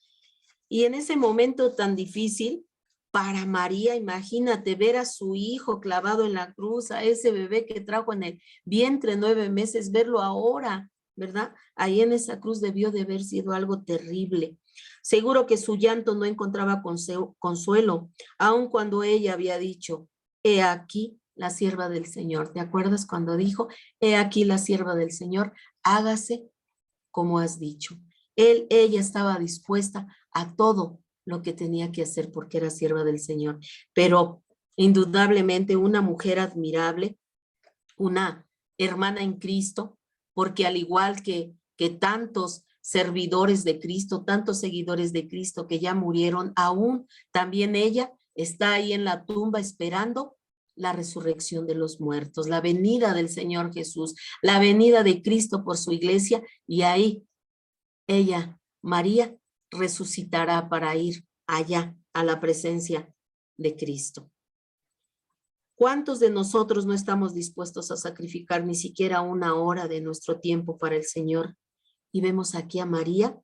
Speaker 1: Y en ese momento tan difícil, para María, imagínate ver a su hijo clavado en la cruz, a ese bebé que trajo en el vientre 9 meses, verlo ahora, ¿verdad? Ahí en esa cruz debió de haber sido algo terrible. Seguro que su llanto no encontraba consuelo, aun cuando ella había dicho: he aquí la sierva del Señor. ¿Te acuerdas cuando dijo: he aquí la sierva del Señor, hágase como has dicho? Ella estaba dispuesta a todo lo que tenía que hacer porque era sierva del Señor, pero indudablemente una mujer admirable, una hermana en Cristo, porque al igual que tantos servidores de Cristo, tantos seguidores de Cristo que ya murieron, aún también ella está ahí en la tumba esperando la resurrección de los muertos, la venida del Señor Jesús, la venida de Cristo por su iglesia, y ahí ella, María, resucitará para ir allá a la presencia de Cristo. ¿Cuántos de nosotros no estamos dispuestos a sacrificar ni siquiera una hora de nuestro tiempo para el Señor? Y vemos aquí a María,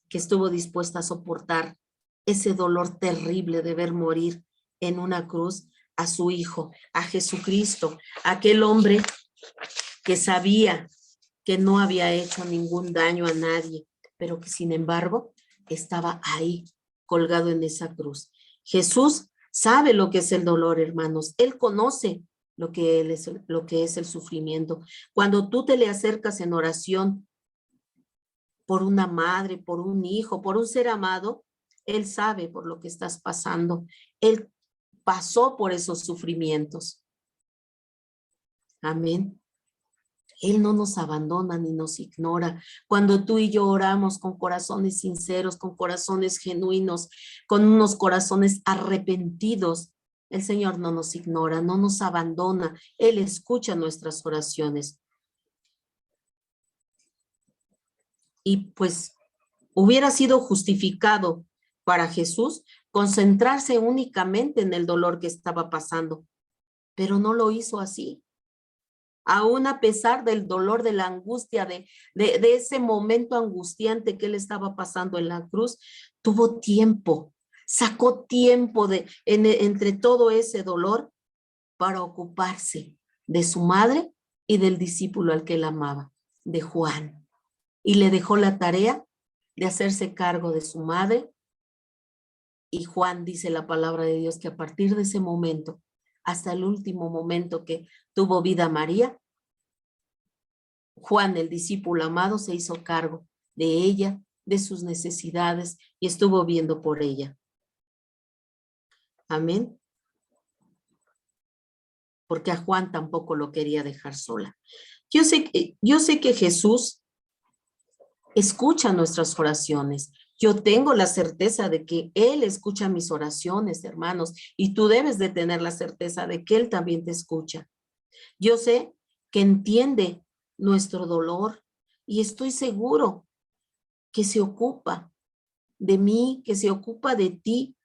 Speaker 1: que estuvo dispuesta a soportar ese dolor terrible de ver morir en una cruz a su Hijo, a Jesucristo, aquel hombre que sabía que no había hecho ningún daño a nadie, pero que sin embargo estaba ahí colgado en esa cruz. Jesús sabe lo que es el dolor, hermanos. Él conoce lo que es el sufrimiento. Cuando tú te le acercas en oración por una madre, por un hijo, por un ser amado, Él sabe por lo que estás pasando. Él pasó por esos sufrimientos. Amén. Él no nos abandona ni nos ignora. Cuando tú y yo oramos con corazones sinceros, con corazones genuinos, con unos corazones arrepentidos, el Señor no nos ignora, no nos abandona. Él escucha nuestras oraciones. Y pues hubiera sido justificado para Jesús concentrarse únicamente en el dolor que estaba pasando, pero no lo hizo así. Aún a pesar del dolor, de la angustia, de ese momento angustiante que él estaba pasando en la cruz, tuvo tiempo, sacó tiempo entre todo ese dolor para ocuparse de su madre y del discípulo al que él amaba, de Juan. Y le dejó la tarea de hacerse cargo de su madre. Y Juan dice la palabra de Dios que a partir de ese momento, hasta el último momento que tuvo vida María, Juan, el discípulo amado, se hizo cargo de ella, de sus necesidades y estuvo viendo por ella. Amén. Porque a Juan tampoco lo quería dejar sola. Yo sé que Jesús escucha nuestras oraciones. Yo tengo la certeza de que Él escucha mis oraciones, hermanos, y tú debes de tener la certeza de que Él también te escucha. Yo sé que entiende nuestro dolor y estoy seguro que se ocupa de mí, que se ocupa de ti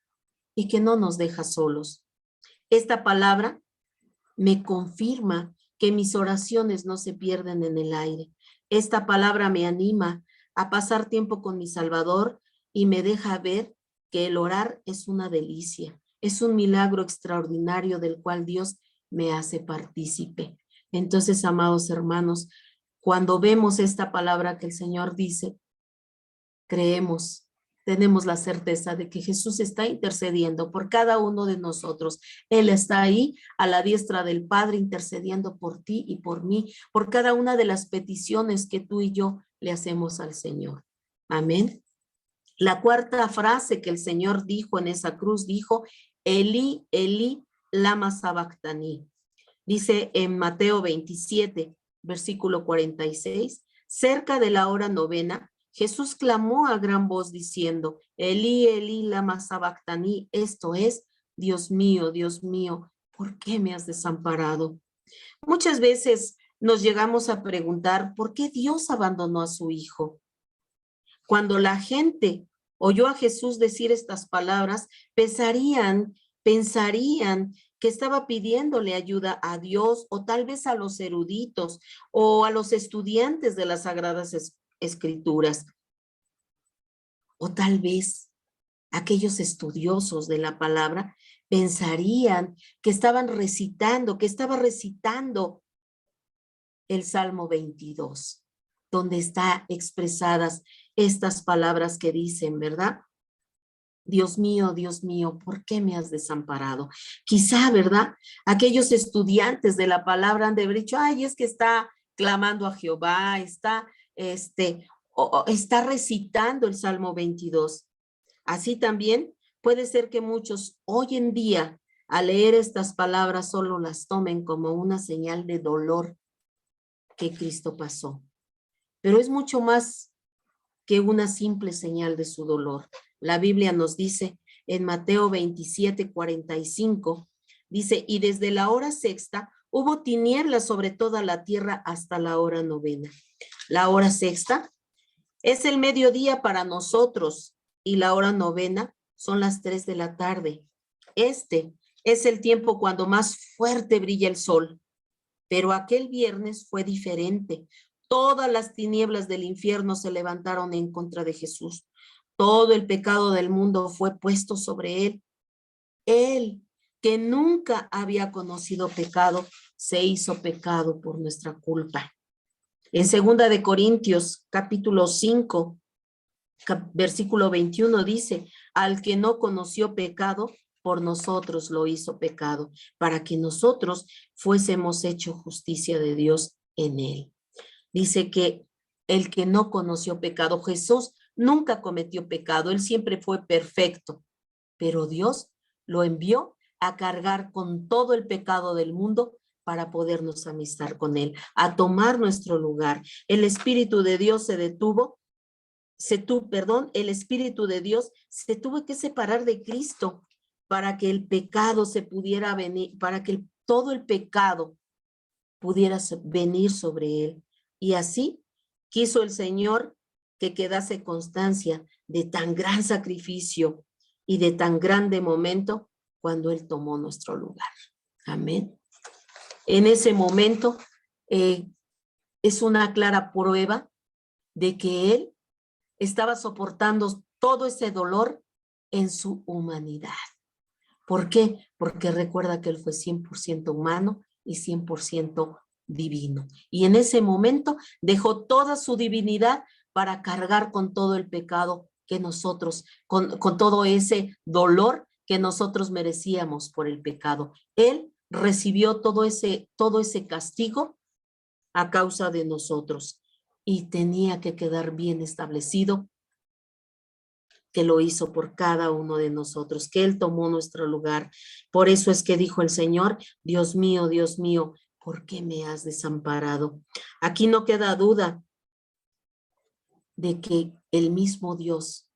Speaker 1: y que no nos deja solos. Esta palabra me confirma que mis oraciones no se pierden en el aire. Esta palabra me anima a pasar tiempo con mi Salvador y me deja ver que el orar es una delicia, es un milagro extraordinario del cual Dios me hace partícipe. Entonces, amados hermanos, cuando vemos esta palabra que el Señor dice, creemos, tenemos la certeza de que Jesús está intercediendo por cada uno de nosotros. Él está ahí a la diestra del Padre intercediendo por ti y por mí, por cada una de las peticiones que tú y yo le hacemos al Señor. Amén. La cuarta frase que el Señor dijo en esa cruz, dijo, Elí, Elí, lama sabactani. Dice en Mateo 27, versículo 46, cerca de la hora novena, Jesús clamó a gran voz diciendo, Elí, Elí, lama sabactani, esto es, Dios mío, ¿por qué me has desamparado? Muchas veces nos llegamos a preguntar, ¿por qué Dios abandonó a su Hijo? Cuando la gente oyó a Jesús decir estas palabras, pensarían que estaba pidiéndole ayuda a Dios o tal vez a los eruditos o a los estudiantes de las Sagradas Escrituras. O tal vez aquellos estudiosos de la palabra pensarían que estaba recitando el Salmo 22, donde está expresadas estas palabras que dicen, ¿verdad? Dios mío, ¿por qué me has desamparado? Quizá, ¿verdad? Aquellos estudiantes de la palabra han de haber dicho, ay, es que está clamando a Jehová, está recitando el Salmo 22. Así también puede ser que muchos hoy en día, al leer estas palabras, solo las tomen como una señal de dolor que Cristo pasó. Pero es mucho más que una simple señal de su dolor. La Biblia nos dice en Mateo 27, 45, dice, y desde la hora sexta hubo tinieblas sobre toda la tierra hasta la hora novena. La hora sexta es el mediodía para nosotros y la hora novena son las 3 de la tarde. Este es el tiempo cuando más fuerte brilla el sol. Pero aquel viernes fue diferente. Todas las tinieblas del infierno se levantaron en contra de Jesús. Todo el pecado del mundo fue puesto sobre él. Él, que nunca había conocido pecado, se hizo pecado por nuestra culpa. En 2 de Corintios, capítulo 5, versículo 21 dice, al que no conoció pecado, por nosotros lo hizo pecado, para que nosotros fuésemos hecho justicia de Dios en él. Dice que el que no conoció pecado, Jesús nunca cometió pecado, él siempre fue perfecto, pero Dios lo envió a cargar con todo el pecado del mundo para podernos amistar con él, a tomar nuestro lugar. El Espíritu de Dios el Espíritu de Dios se tuvo que separar de Cristo para que el pecado se pudiera venir, para que todo el pecado pudiera venir sobre él. Y así quiso el Señor que quedase constancia de tan gran sacrificio y de tan grande momento cuando él tomó nuestro lugar. Amén. En ese momento es una clara prueba de que Él estaba soportando todo ese dolor en su humanidad. ¿Por qué? Porque recuerda que Él fue 100% humano y 100% divino. Y en ese momento dejó toda su divinidad para cargar con todo el pecado que nosotros, con todo ese dolor que nosotros merecíamos por el pecado. Él recibió todo ese castigo a causa de nosotros y tenía que quedar bien establecido que lo hizo por cada uno de nosotros, que Él tomó nuestro lugar. Por eso es que dijo el Señor, Dios mío, ¿por qué me has desamparado? Aquí no queda duda de que el mismo Dios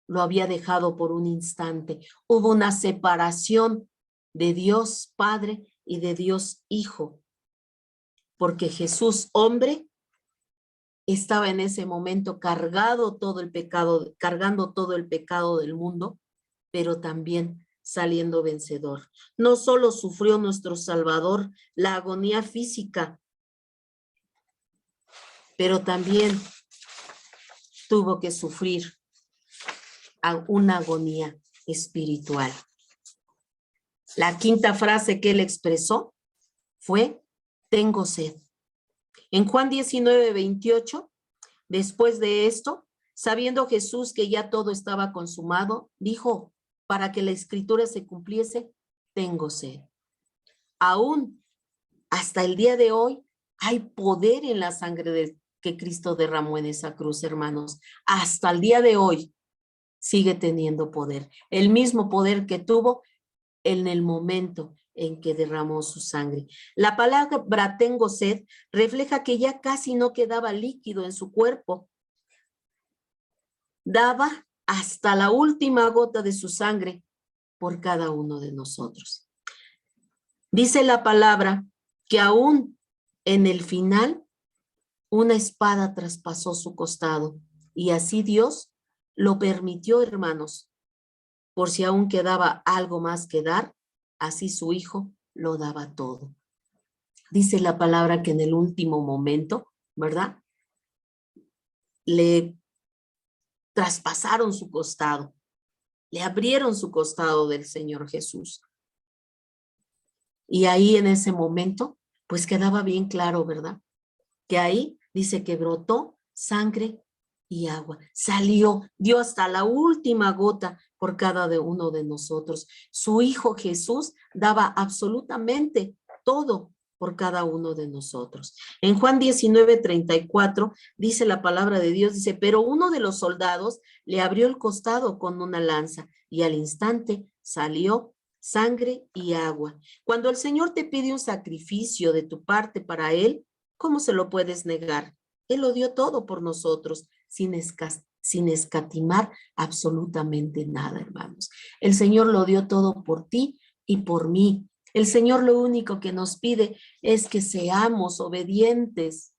Speaker 1: lo había dejado por un instante. Hubo una separación de Dios Padre y de Dios Hijo, porque Jesús, hombre, estaba en ese momento cargando todo el pecado del mundo, pero también saliendo vencedor. No solo sufrió nuestro Salvador la agonía física, pero también tuvo que sufrir una agonía espiritual. La quinta frase que él expresó fue, tengo sed. En Juan 19:28, después de esto, sabiendo Jesús que ya todo estaba consumado, dijo, para que la escritura se cumpliese, tengo sed. Aún hasta el día de hoy hay poder en la sangre que Cristo derramó en esa cruz, hermanos. Hasta el día de hoy sigue teniendo poder. El mismo poder que tuvo en el momento en que derramó su sangre. La palabra tengo sed refleja que ya casi no quedaba líquido en su cuerpo. Daba hasta la última gota de su sangre por cada uno de nosotros. Dice la palabra que aún en el final una espada traspasó su costado y así Dios lo permitió, hermanos, por si aún quedaba algo más que dar, así su Hijo lo daba todo. Dice la palabra que en el último momento, ¿verdad? Le traspasaron su costado, le abrieron su costado del Señor Jesús. Y ahí en ese momento, pues quedaba bien claro, ¿verdad? Que ahí dice que brotó sangre y agua. Salió, dio hasta la última gota por cada uno de nosotros. Su Hijo Jesús daba absolutamente todo por cada uno de nosotros. En Juan 19:34 dice la palabra de Dios, dice, pero uno de los soldados le abrió el costado con una lanza y al instante salió sangre y agua. Cuando el Señor te pide un sacrificio de tu parte para Él, ¿cómo se lo puedes negar? Él lo dio todo por nosotros, sin escatimar absolutamente nada, hermanos. El Señor lo dio todo por ti y por mí. El Señor lo único que nos pide es que seamos obedientes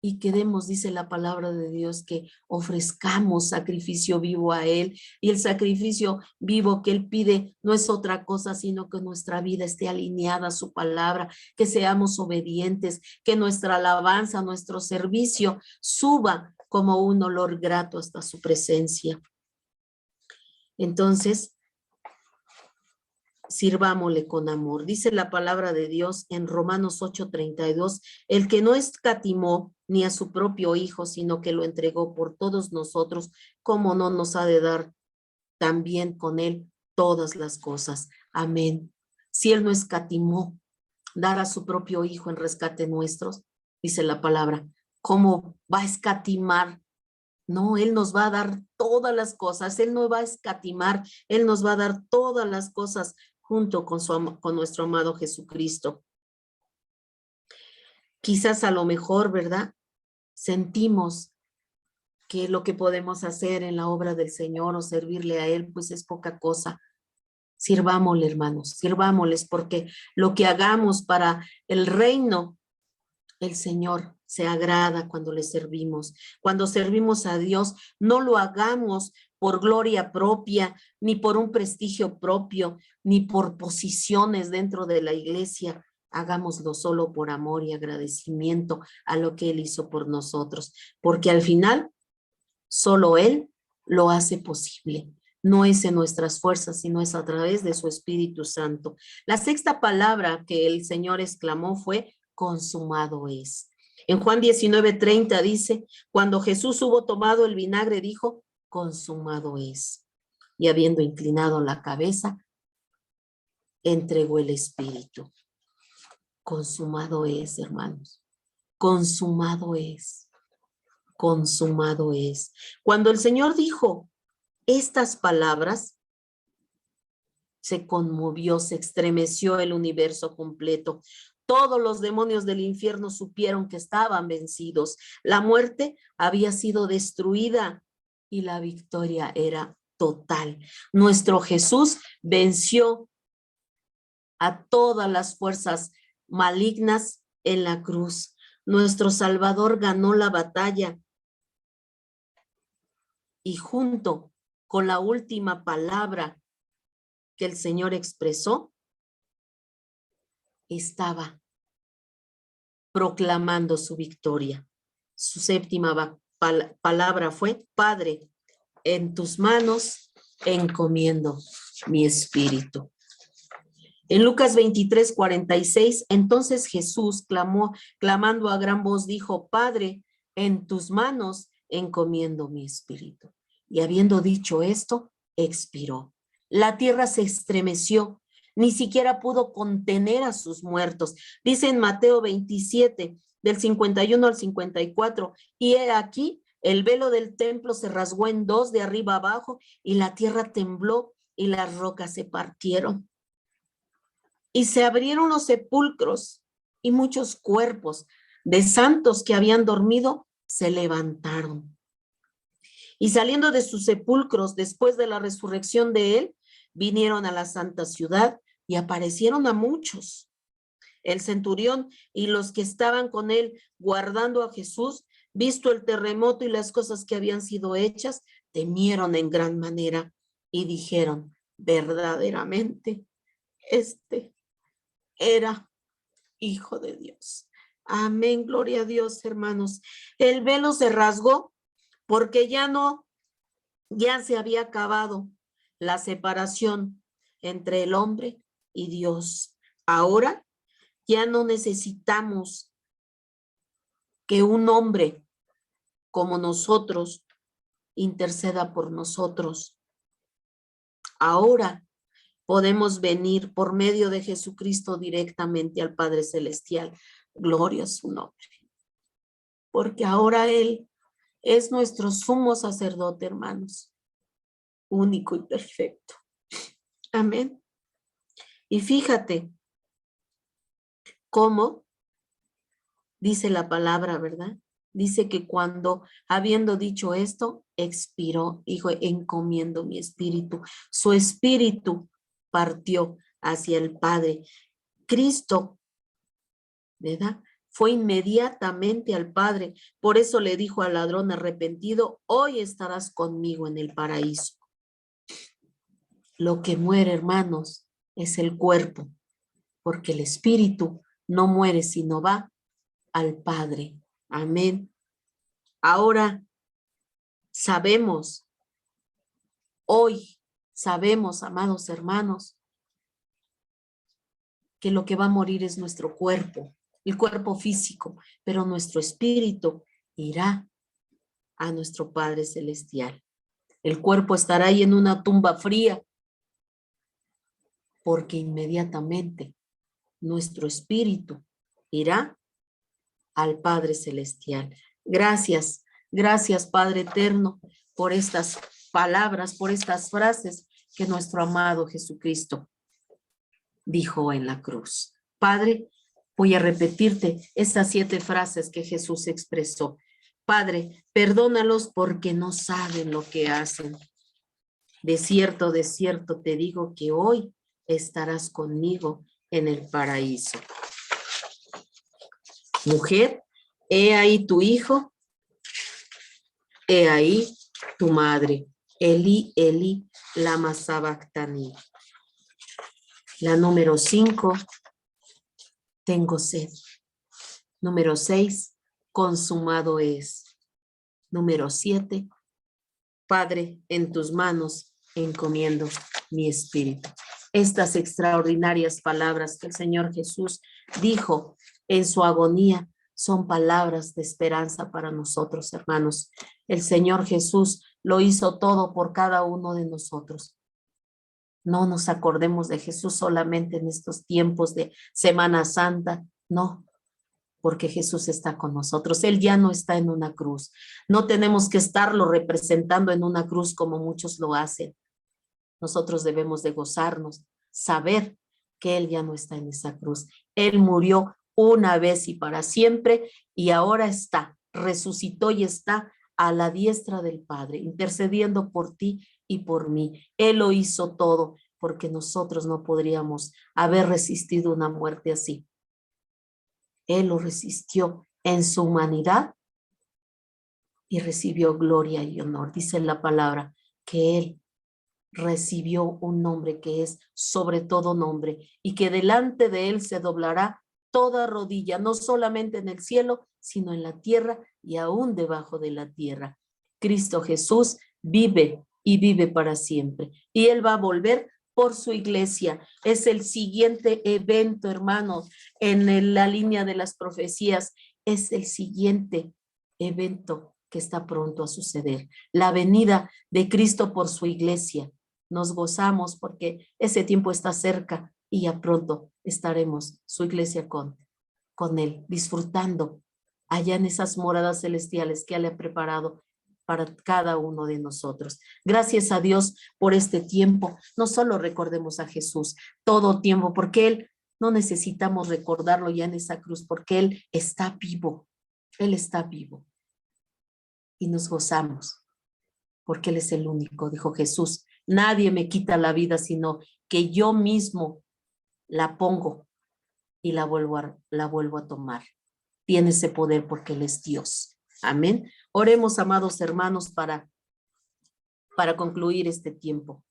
Speaker 1: y queremos, dice la palabra de Dios, que ofrezcamos sacrificio vivo a Él. Y el sacrificio vivo que Él pide no es otra cosa, sino que nuestra vida esté alineada a su palabra, que seamos obedientes, que nuestra alabanza, nuestro servicio suba como un olor grato hasta su presencia. Entonces, sirvámosle con amor. Dice la palabra de Dios en Romanos 8:32, el que no escatimó ni a su propio Hijo, sino que lo entregó por todos nosotros, ¿cómo no nos ha de dar también con Él todas las cosas? Amén. Si Él no escatimó dar a su propio Hijo en rescate nuestros, dice la palabra, ¿cómo va a escatimar? No, Él nos va a dar todas las cosas, Él no va a escatimar, Él nos va a dar todas las cosas junto con nuestro amado Jesucristo. Quizás a lo mejor, ¿verdad? Sentimos que lo que podemos hacer en la obra del Señor o servirle a Él, pues es poca cosa. Sirvámosle, hermanos, sirvámosles, porque lo que hagamos para el reino El Señor se agrada cuando le servimos. Cuando servimos a Dios, no lo hagamos por gloria propia, ni por un prestigio propio, ni por posiciones dentro de la iglesia. Hagámoslo solo por amor y agradecimiento a lo que Él hizo por nosotros, porque al final solo Él lo hace posible. No es en nuestras fuerzas, sino es a través de su Espíritu Santo. La sexta palabra que el Señor exclamó fue: consumado es. En Juan 19:30 dice: cuando Jesús hubo tomado el vinagre, dijo: consumado es. Y habiendo inclinado la cabeza, entregó el Espíritu. Consumado es, hermanos. Consumado es. Consumado es. Cuando el Señor dijo estas palabras, se conmovió, se estremeció el universo completo. Todos los demonios del infierno supieron que estaban vencidos. La muerte había sido destruida y la victoria era total. Nuestro Jesús venció a todas las fuerzas malignas en la cruz. Nuestro Salvador ganó la batalla y junto con la última palabra que el Señor expresó, estaba proclamando su victoria. Su séptima palabra fue: Padre, en tus manos encomiendo mi espíritu. En Lucas 23:46, entonces Jesús clamando a gran voz, dijo: Padre, en tus manos encomiendo mi espíritu. Y habiendo dicho esto, expiró. La tierra se estremeció, ni siquiera pudo contener a sus muertos. Dice en Mateo 27, del 51 al 54, y he aquí, el velo del templo se rasgó en dos de arriba abajo, y la tierra tembló, y las rocas se partieron. Y se abrieron los sepulcros, y muchos cuerpos de santos que habían dormido se levantaron. Y saliendo de sus sepulcros después de la resurrección de él, vinieron a la santa ciudad y aparecieron a muchos. El centurión y los que estaban con él guardando a Jesús, visto el terremoto y las cosas que habían sido hechas, temieron en gran manera y dijeron: verdaderamente, este era Hijo de Dios. Amén, gloria a Dios, hermanos. El velo se rasgó porque ya se había acabado la separación entre el hombre y Dios. Ahora ya no necesitamos que un hombre como nosotros interceda por nosotros. Ahora podemos venir por medio de Jesucristo directamente al Padre Celestial. Gloria a su nombre. Porque ahora Él es nuestro sumo sacerdote, hermanos. Único y perfecto. Amén. Y fíjate cómo dice la palabra, ¿verdad? Dice que cuando, habiendo dicho esto, expiró, dijo: encomiendo mi espíritu. Su espíritu partió hacia el Padre. Cristo, ¿verdad? Fue inmediatamente al Padre. Por eso le dijo al ladrón arrepentido: hoy estarás conmigo en el paraíso. Lo que muere, hermanos, es el cuerpo, porque el espíritu no muere, sino va al Padre. Amén. Ahora sabemos, hoy sabemos, amados hermanos, que lo que va a morir es nuestro cuerpo, el cuerpo físico, pero nuestro espíritu irá a nuestro Padre Celestial. El cuerpo estará ahí en una tumba fría, porque inmediatamente nuestro espíritu irá al Padre Celestial. Gracias, gracias Padre Eterno por estas palabras, por estas frases que nuestro amado Jesucristo dijo en la cruz. Padre, voy a repetirte estas 7 frases que Jesús expresó. Padre, perdónalos porque no saben lo que hacen. De cierto te digo que hoy estarás conmigo en el paraíso. mujer, he ahí tu hijo, he ahí tu madre. Eli, Eli, lama sabactani. La número 5, tengo sed. Número 6, consumado es. Número 7, Padre, en tus manos encomiendo mi espíritu. Estas extraordinarias palabras que el Señor Jesús dijo en su agonía son palabras de esperanza para nosotros, hermanos. El Señor Jesús lo hizo todo por cada uno de nosotros. No nos acordemos de Jesús solamente en estos tiempos de Semana Santa, no, porque Jesús está con nosotros. Él ya no está en una cruz. No tenemos que estarlo representando en una cruz como muchos lo hacen. Nosotros debemos de gozarnos, saber que Él ya no está en esa cruz. Él murió una vez y para siempre y ahora está, resucitó y está a la diestra del Padre, intercediendo por ti y por mí. Él lo hizo todo porque nosotros no podríamos haber resistido una muerte así. Él lo resistió en su humanidad y recibió gloria y honor. Dice la palabra que Él recibió un nombre que es sobre todo nombre y que delante de Él se doblará toda rodilla, no solamente en el cielo, sino en la tierra y aún debajo de la tierra. Cristo Jesús vive y vive para siempre. Y Él va a volver por su iglesia. Es el siguiente evento, hermanos, en la línea de las profecías. Es el siguiente evento que está pronto a suceder. La venida de Cristo por su iglesia. Nos gozamos porque ese tiempo está cerca y ya pronto estaremos su iglesia con Él, disfrutando allá en esas moradas celestiales que Él ha preparado para cada uno de nosotros. Gracias a Dios por este tiempo. No solo recordemos a Jesús todo tiempo, porque Él no necesitamos recordarlo ya en esa cruz, porque Él está vivo. Él está vivo. Y nos gozamos, porque Él es el único, dijo Jesús. Nadie me quita la vida, sino que yo mismo la pongo y la vuelvo a tomar. Tiene ese poder porque Él es Dios. Amén. Oremos, amados hermanos, para concluir este tiempo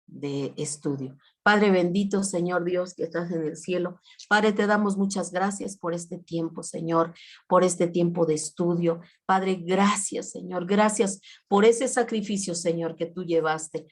Speaker 1: de estudio. Padre bendito, Señor Dios, que estás en el cielo. Padre, te damos muchas gracias por este tiempo, Señor, por este tiempo de estudio. Padre, gracias, Señor. Gracias por ese sacrificio, Señor, que tú llevaste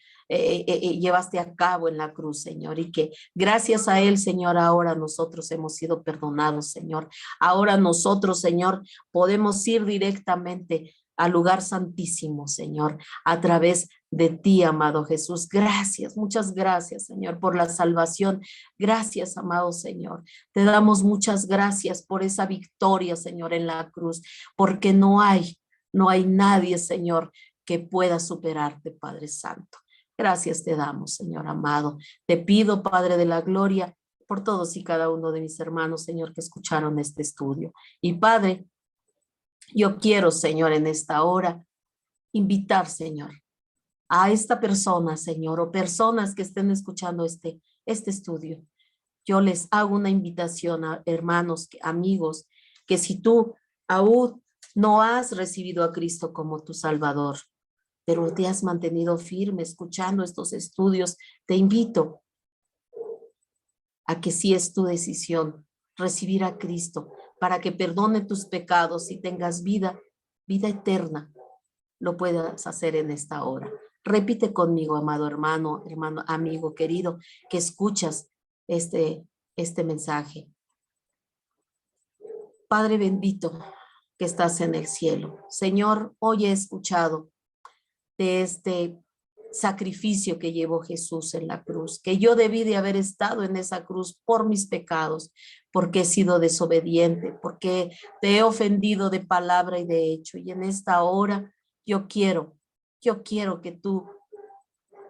Speaker 1: a cabo en la cruz, Señor, y que gracias a Él, Señor, ahora nosotros hemos sido perdonados, Señor. Ahora nosotros, Señor, podemos ir directamente al lugar santísimo, Señor, a través de ti, amado Jesús. Gracias, muchas gracias, Señor, por la salvación. Gracias, amado Señor. Te damos muchas gracias por esa victoria, Señor, en la cruz, porque no hay nadie, Señor, que pueda superarte, Padre Santo. Gracias te damos, Señor amado. Te pido, Padre de la gloria, por todos y cada uno de mis hermanos, Señor, que escucharon este estudio. Y Padre, yo quiero, Señor, en esta hora, invitar, Señor, a esta persona, Señor, o personas que estén escuchando este estudio. Yo les hago una invitación a hermanos, amigos, que si tú aún no has recibido a Cristo como tu Salvador, pero te has mantenido firme escuchando estos estudios, te invito a que si es tu decisión recibir a Cristo para que perdone tus pecados y tengas vida eterna, lo puedas hacer en esta hora. Repite conmigo, amado hermano, amigo querido, que escuchas este mensaje. Padre bendito que estás en el cielo. Señor, hoy he escuchado de este sacrificio que llevó Jesús en la cruz, que yo debí de haber estado en esa cruz por mis pecados, porque he sido desobediente, porque te he ofendido de palabra y de hecho. Y en esta hora yo quiero que tú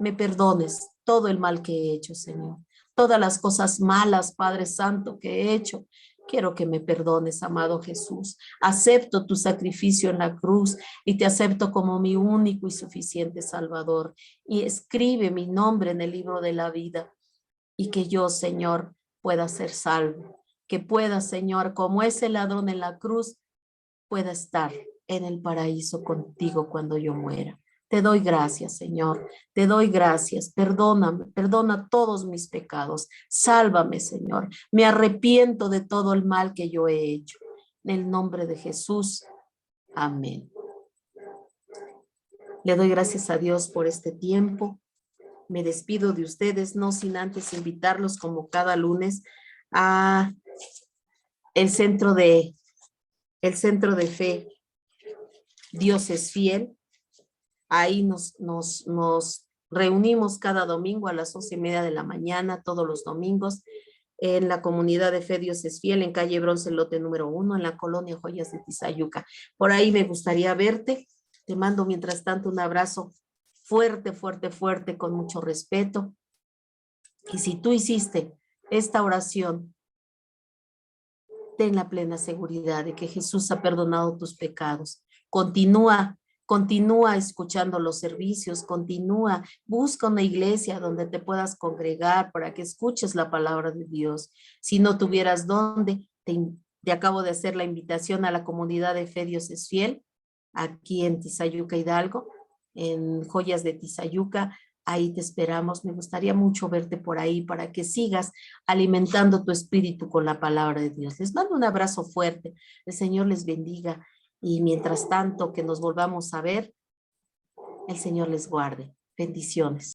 Speaker 1: me perdones todo el mal que he hecho, Señor. Todas las cosas malas, Padre Santo, que he hecho. Quiero que me perdones, amado Jesús. Acepto tu sacrificio en la cruz y te acepto como mi único y suficiente Salvador. Y escribe mi nombre en el libro de la vida y que yo, Señor, pueda ser salvo. que pueda, Señor, como ese ladrón en la cruz, pueda estar en el paraíso contigo cuando yo muera. Te doy gracias, Señor. Te doy gracias. Perdóname, perdona todos mis pecados. Sálvame, Señor. Me arrepiento de todo el mal que yo he hecho. En el nombre de Jesús. Amén. Le doy gracias a Dios por este tiempo. Me despido de ustedes, no sin antes invitarlos como cada lunes a el centro de fe. Dios es fiel. Ahí nos reunimos cada domingo a las 11:30 de la mañana, todos los domingos, en la comunidad de fe Dios es fiel, en calle Bronce, lote número 1, en la colonia Joyas de Tizayuca. Por ahí me gustaría verte. Te mando mientras tanto un abrazo fuerte, fuerte, fuerte, con mucho respeto. Y si tú hiciste esta oración, ten la plena seguridad de que Jesús ha perdonado tus pecados. Continúa escuchando los servicios, busca una iglesia donde te puedas congregar para que escuches la palabra de Dios. Si no tuvieras dónde, te acabo de hacer la invitación a la comunidad de fe Dios es fiel, aquí en Tizayuca, Hidalgo, en Joyas de Tizayuca. Ahí te esperamos. Me gustaría mucho verte por ahí para que sigas alimentando tu espíritu con la palabra de Dios. Les mando un abrazo fuerte. El Señor les bendiga. Y mientras tanto que nos volvamos a ver, el Señor les guarde. Bendiciones.